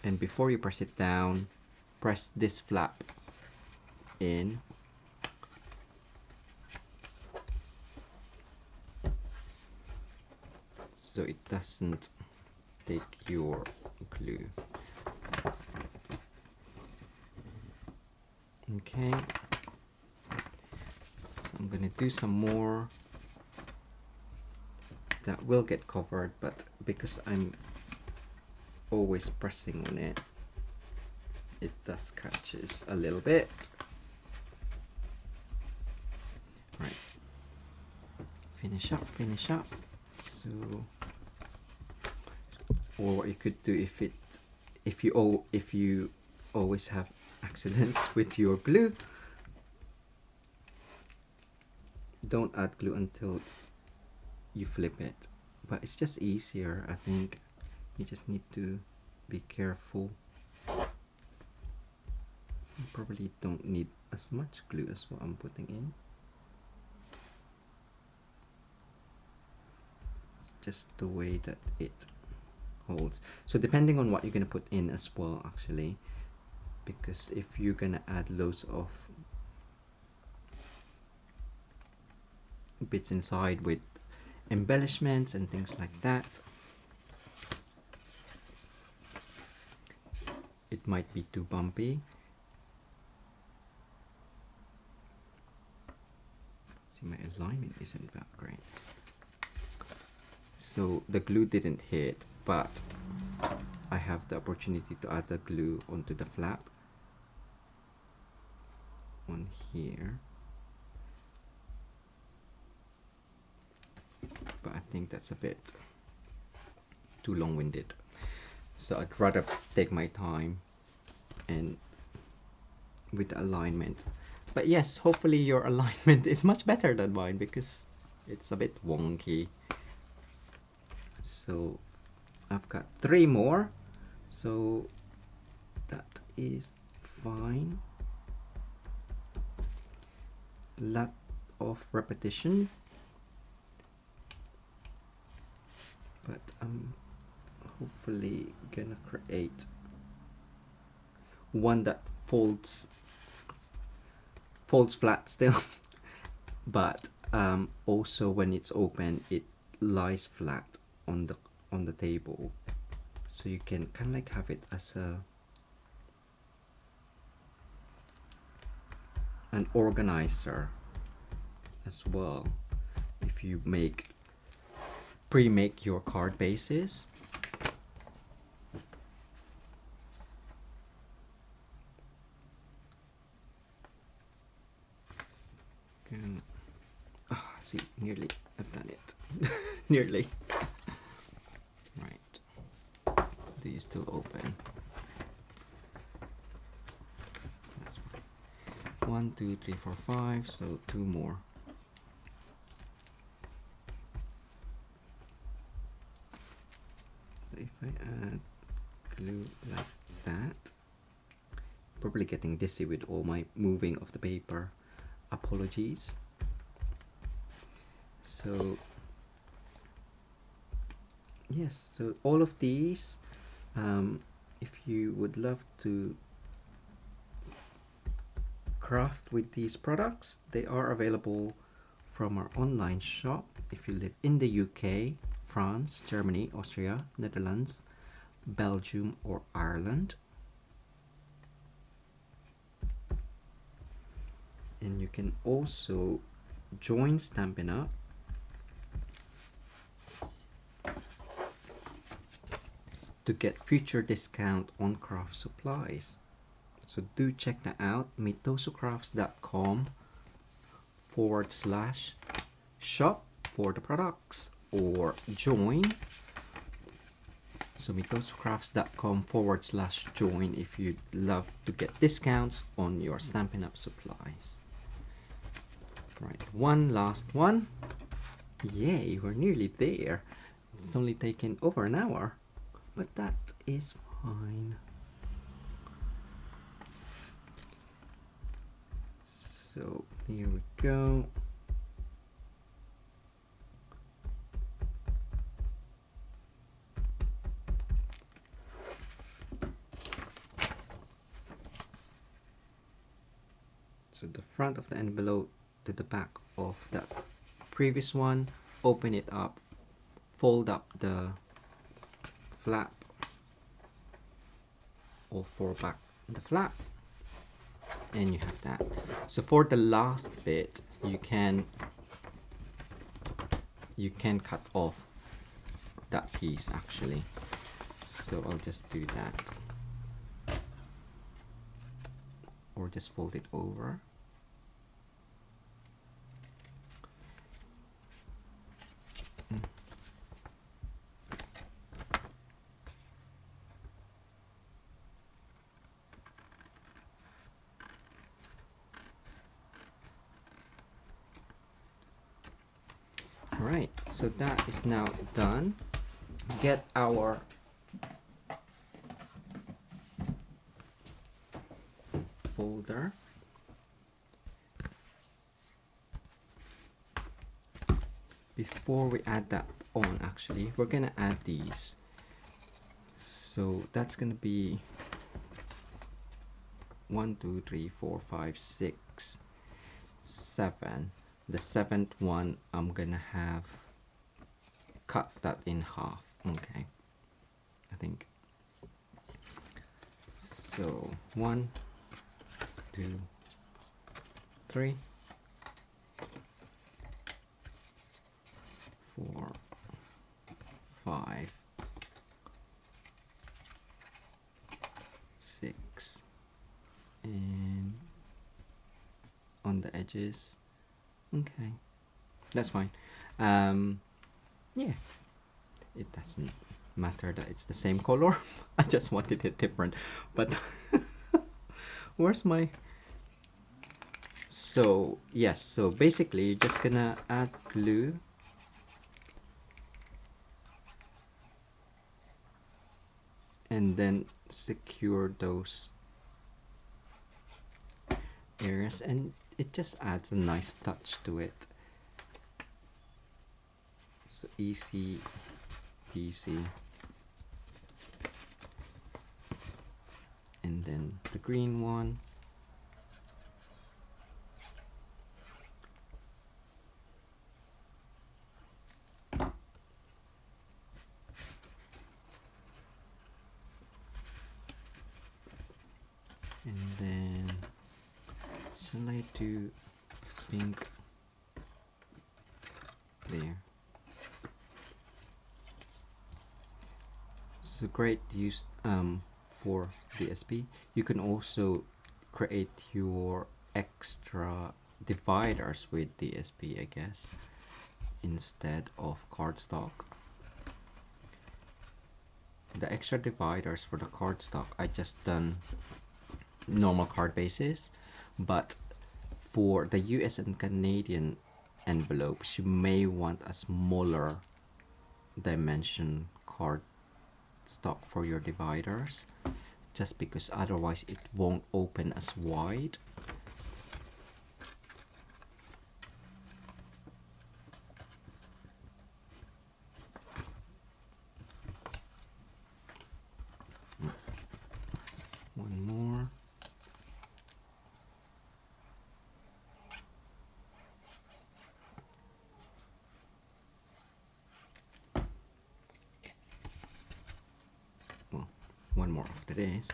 and before you press it down, press this flap in, so it doesn't take your glue. Okay, so I'm gonna do some more that will get covered, but because I'm always pressing on it, it does catches a little bit. Right, finish up. So, or what you could do, if you always have accidents with your glue, don't add glue until you flip it, but it's just easier. I think you just need to be careful. You probably don't need as much glue as what I'm putting in. It's just the way that it holds. So depending on what you're gonna put in as well, actually, because if you're gonna add loads of bits inside with embellishments and things like that, it might be too bumpy. See, my alignment isn't that great. So the glue didn't hit, but I have the opportunity to add the glue onto the flap on here. But I think that's a bit too long-winded, so I'd rather take my time and with the alignment. But yes, hopefully your alignment is much better than mine, because it's a bit wonky. So I've got 3 more, so that is fine. Lot of repetition, but I'm hopefully gonna create one that folds flat still, but also when it's open, it lies flat on the table, so you can kind of like have it as an organizer as well. If you pre-make your card bases, see, nearly I've done it. Nearly. Right, do you still open? That's 1, 2, 3, 4, 5, so 2 more. So if I add glue like that, probably getting dizzy with all my moving of the paper, apologies. So yes, so all of these, if you would love to craft with these products, they are available from our online shop. If you live in the UK, France, Germany, Austria, Netherlands, Belgium or Ireland. And you can also join Stampin' Up to get future discount on craft supplies. So do check that out, mitosocrafts.com/shop for the products, or join. So mitosocrafts.com/join if you'd love to get discounts on your Stampin' Up supplies. Right, one last one. Yay, we're nearly there. It's only taken over an hour, but that is fine. So here we go. So the front of the envelope to the back of the previous one, open it up, fold up the flap, or fold back the flap, and you have that. So for the last bit, you can cut off that piece actually. So I'll just do that, or just fold it over. Alright, so that is now done. Get our folder. Before we add that on, actually, we're gonna add these. So that's gonna be 1, 2, 3, 4, 5, 6, 7. The 7th one, I'm gonna have cut that in half. Okay, I think so. 1, 2, 3, 4, 5, 6, and on the edges. Okay, that's fine. Yeah, it doesn't matter that it's the same color. I just wanted it different. But where's my... So yes, so basically you're just gonna add glue and then secure those areas, and it just adds a nice touch to it. So easy peasy. And then the green one. And then shall I do pink there? So great use for DSP. You can also create your extra dividers with DSP, I guess, instead of cardstock. The extra dividers for the cardstock, I just done normal card bases, but for the US and Canadian envelopes, you may want a smaller dimension card stock for your dividers, just because otherwise it won't open as wide. One more. Well, one more after this,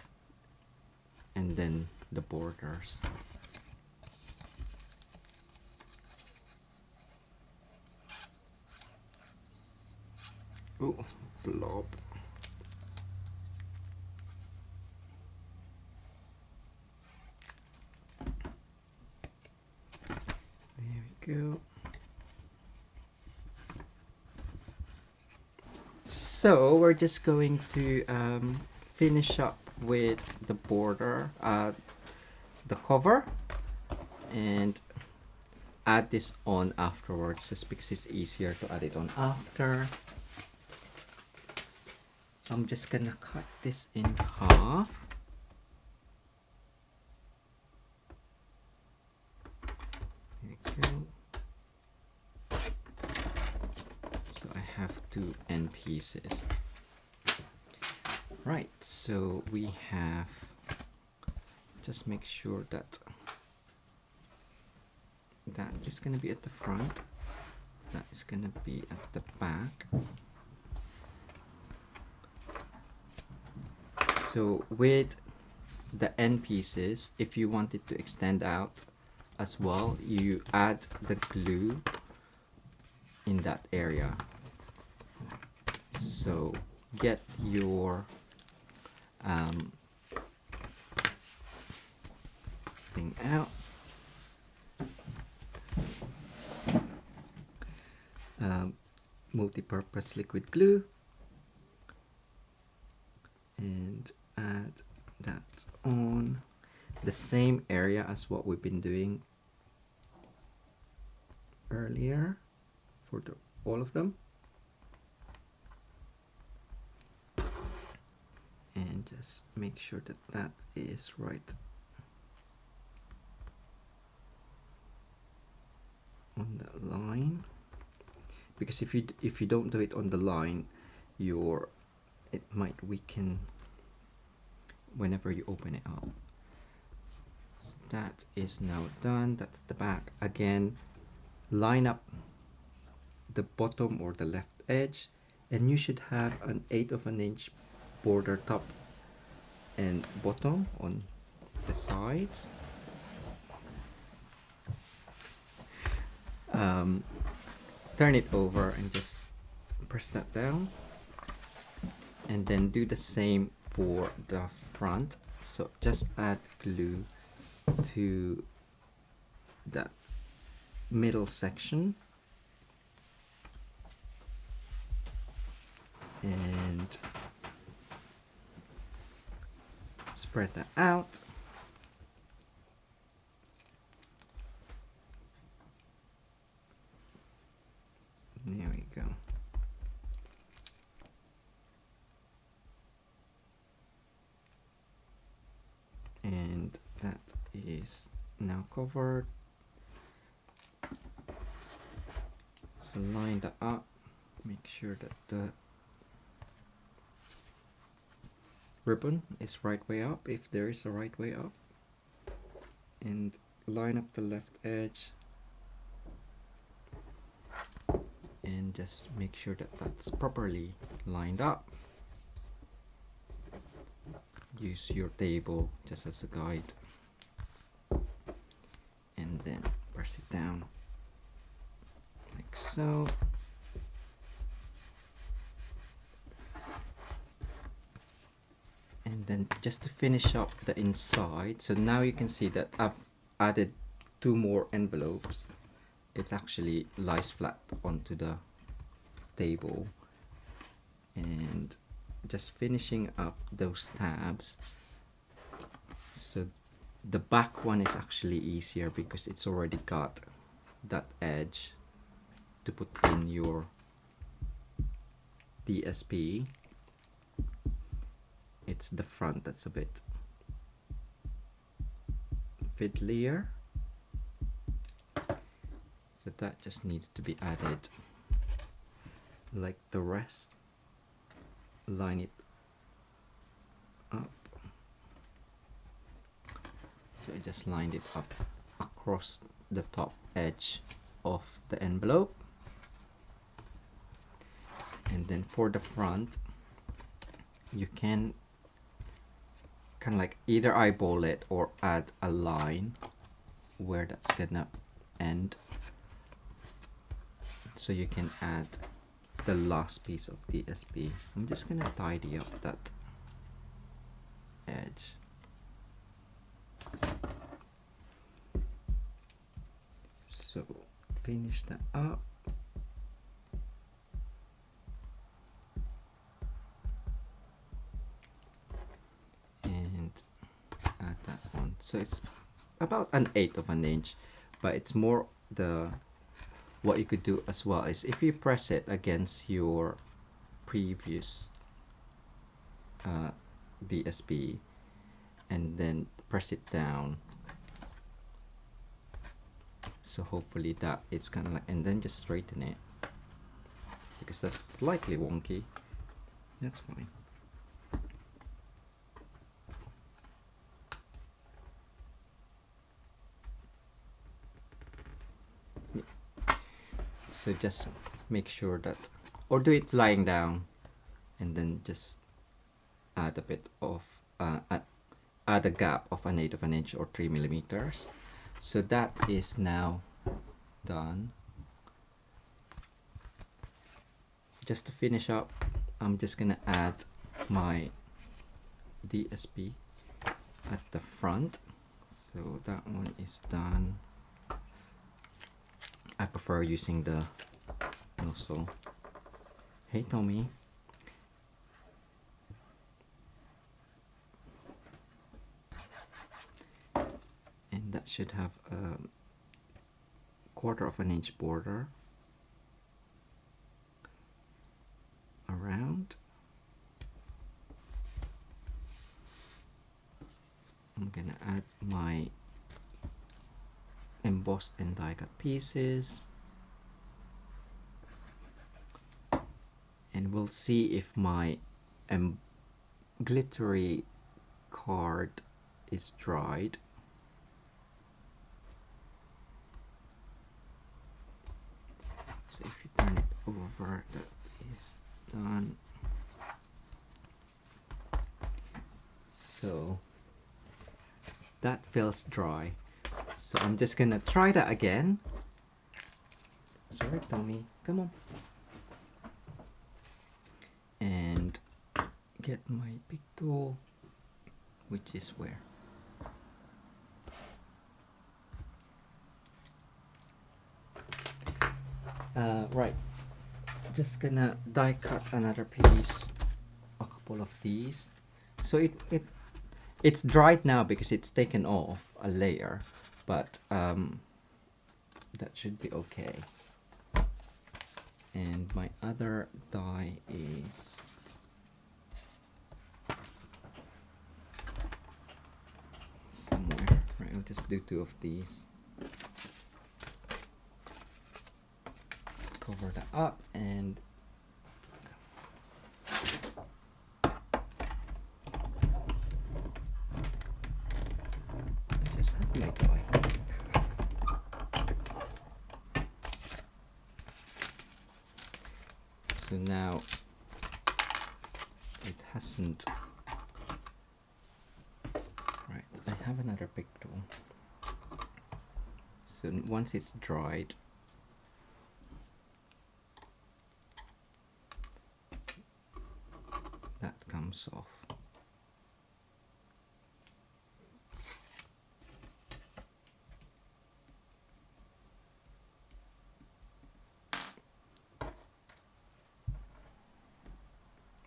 and then the borders. Ooh, blob. There we go. So we're just going to finish up with the border, the cover, and add this on afterwards, just because it's easier to add it on after. I'm just gonna cut this in half. There we go. So I have 2 end pieces. Right, so we have, just make sure that that is going to be at the front, that is going to be at the back. So with the end pieces, if you want it to extend out as well, you add the glue in that area. So get your thing out. Multi-purpose liquid glue, and add that on the same area as what we've been doing earlier for all of them, and just make sure that that is right on the line, because if you don't do it on the line, it might weaken whenever you open it up. So that is now done. That's the back. Again, line up the bottom or the left edge, and you should have an 1/8 of an inch border top and bottom on the sides. Turn it over and just press that down, and then do the same for the front. So just add glue to that middle section, and spread that out. There we go. And that is now covered. So line that up, make sure that the ribbon is right way up, if there is a right way up, and line up the left edge, and just make sure that that's properly lined up. Use your table just as a guide, and then press it down like so. And then just to finish up the inside, so now you can see that I've added 2 more envelopes. It actually lies flat onto the table, and just finishing up those tabs. So the back one is actually easier because it's already got that edge to put in your DSP. It's the front that's a bit fiddlier, so that just needs to be added like the rest. Line it up. So I just lined it up across the top edge of the envelope. And then for the front, you can kind of like either eyeball it or add a line where that's gonna end, so you can add the last piece of DSP. I'm just gonna tidy up that edge. So finish that up. And add that one. So it's about an 1/8 of an inch, but it's more what you could do as well is if you press it against your previous DSP and then press it down, so hopefully that it's kind of like, and then just straighten it because that's slightly wonky. That's fine. So just make sure that, or do it lying down, and then just add a bit of add a gap of 1/8 of an inch or 3 mm. So that is now done. Just to finish up, I'm just gonna add my DSP at the front. So that one is done. I prefer using the nozzle. Hey Tommy. And that should have a 1/4 of an inch border around. I'm gonna add my embossed and die cut pieces, and we'll see if my glittery card is dried. So if you turn it over, that is done. So that feels dry. So I'm just gonna try that again. Sorry, Tommy, come on. And get my big tool, which is where? Right. Just gonna die cut another piece, a couple of these. So it's dried now because it's taken off a layer, but that should be okay. And my other die is somewhere. Right, I'll just do 2 of these. Cover that up and just have my die. So now it hasn't. Right, I have another big tool. So once it's dried, that comes off.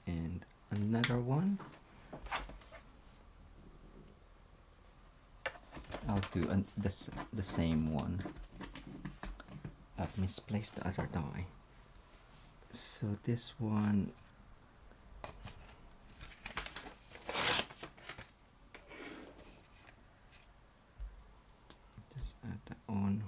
And another one. I'll do the same one. I've misplaced the other die. So this one, just add that on.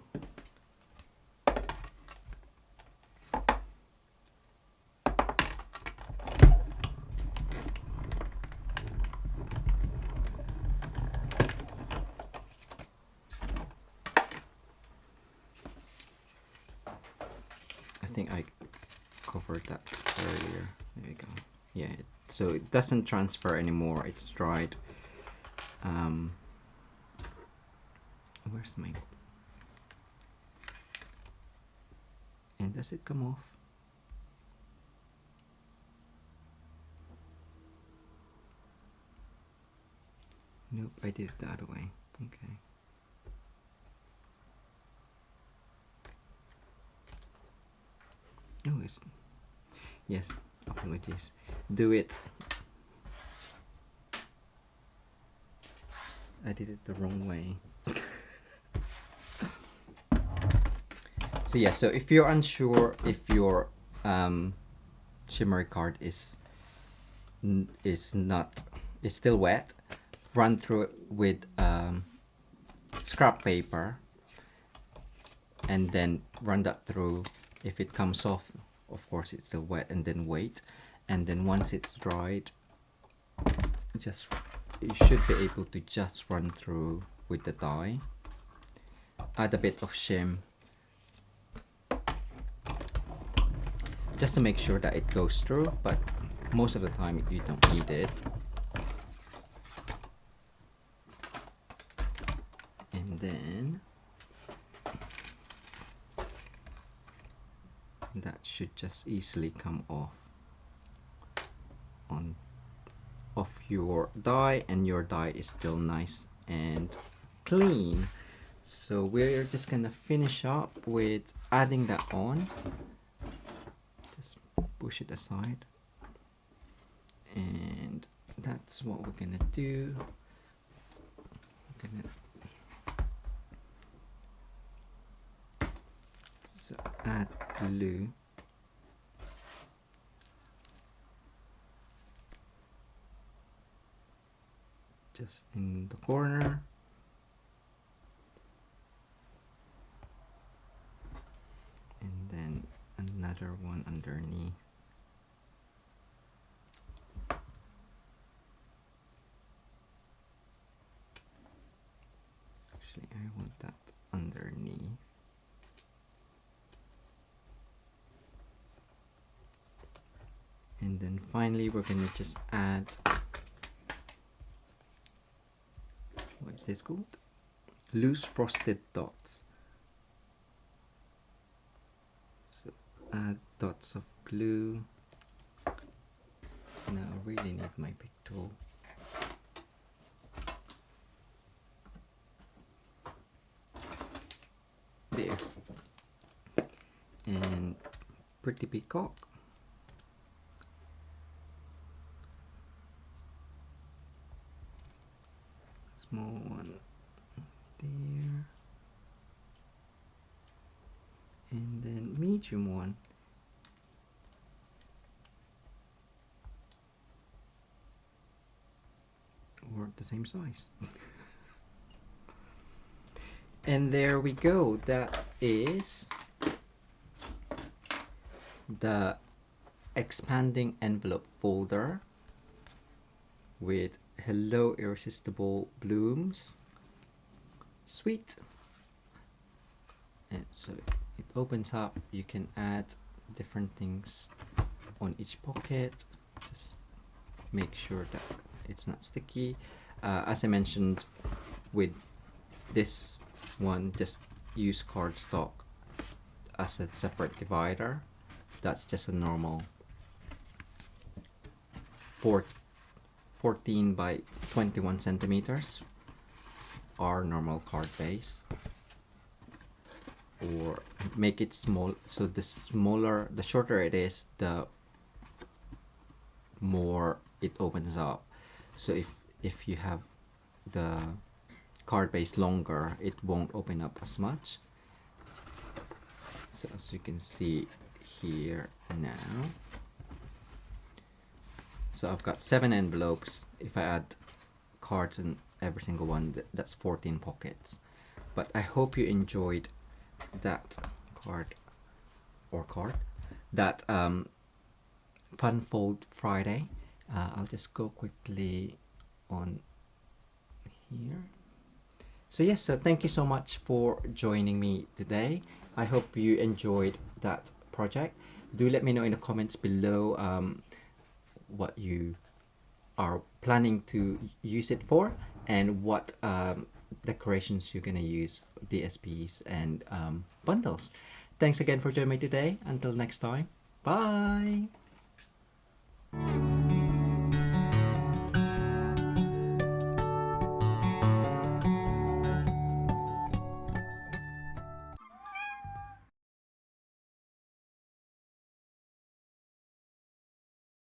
I think I covered that earlier. There we go. Yeah, so it doesn't transfer anymore. It's dried. Where's my? And does it come off? Nope, I did it the other way. Okay. Oh, it's, yes, apologies. Do it. I did it the wrong way. So yeah, so if you're unsure if your shimmery card is still wet, run through it with scrap paper, and then run that through. If it comes off, of course it's still wet, and then wait, and then once it's dried, just you should be able to just run through with the die. Add a bit of shim just to make sure that it goes through, but most of the time you don't need it. And then that should just easily come off your die, and your die is still nice and clean. So we're just gonna finish up with adding that on. Just push it aside, and that's what we're gonna do. We're gonna add glue. Just in the corner. And then another one underneath. Actually, I want that underneath. And then finally we're gonna just add, what's this called? Loose frosted dots. So add dots of glue. Now I really need my big tool. There. And pretty peacock. Small one there, and then medium one, or the same size. And there we go. That is the expanding envelope folder with Hello Irresistible Blooms Suite. And so it opens up. You can add different things on each pocket. Just make sure that it's not sticky. As I mentioned, with this one, just use cardstock as a separate divider. That's just a normal 14 by 21 centimeters, our normal card base. Or make it small, so the shorter it is, the more it opens up. So if you have the card base longer, it won't open up as much. So as you can see here now, so I've got 7 envelopes. If I add cards in every single one, that's 14 pockets. But I hope you enjoyed that that Fun Fold Friday. I'll just go quickly on here. So yes, so thank you so much for joining me today. I hope you enjoyed that project. Do let me know in the comments below what you are planning to use it for, and what decorations you're gonna use, DSPs and bundles. Thanks again for joining me today. Until next time, bye.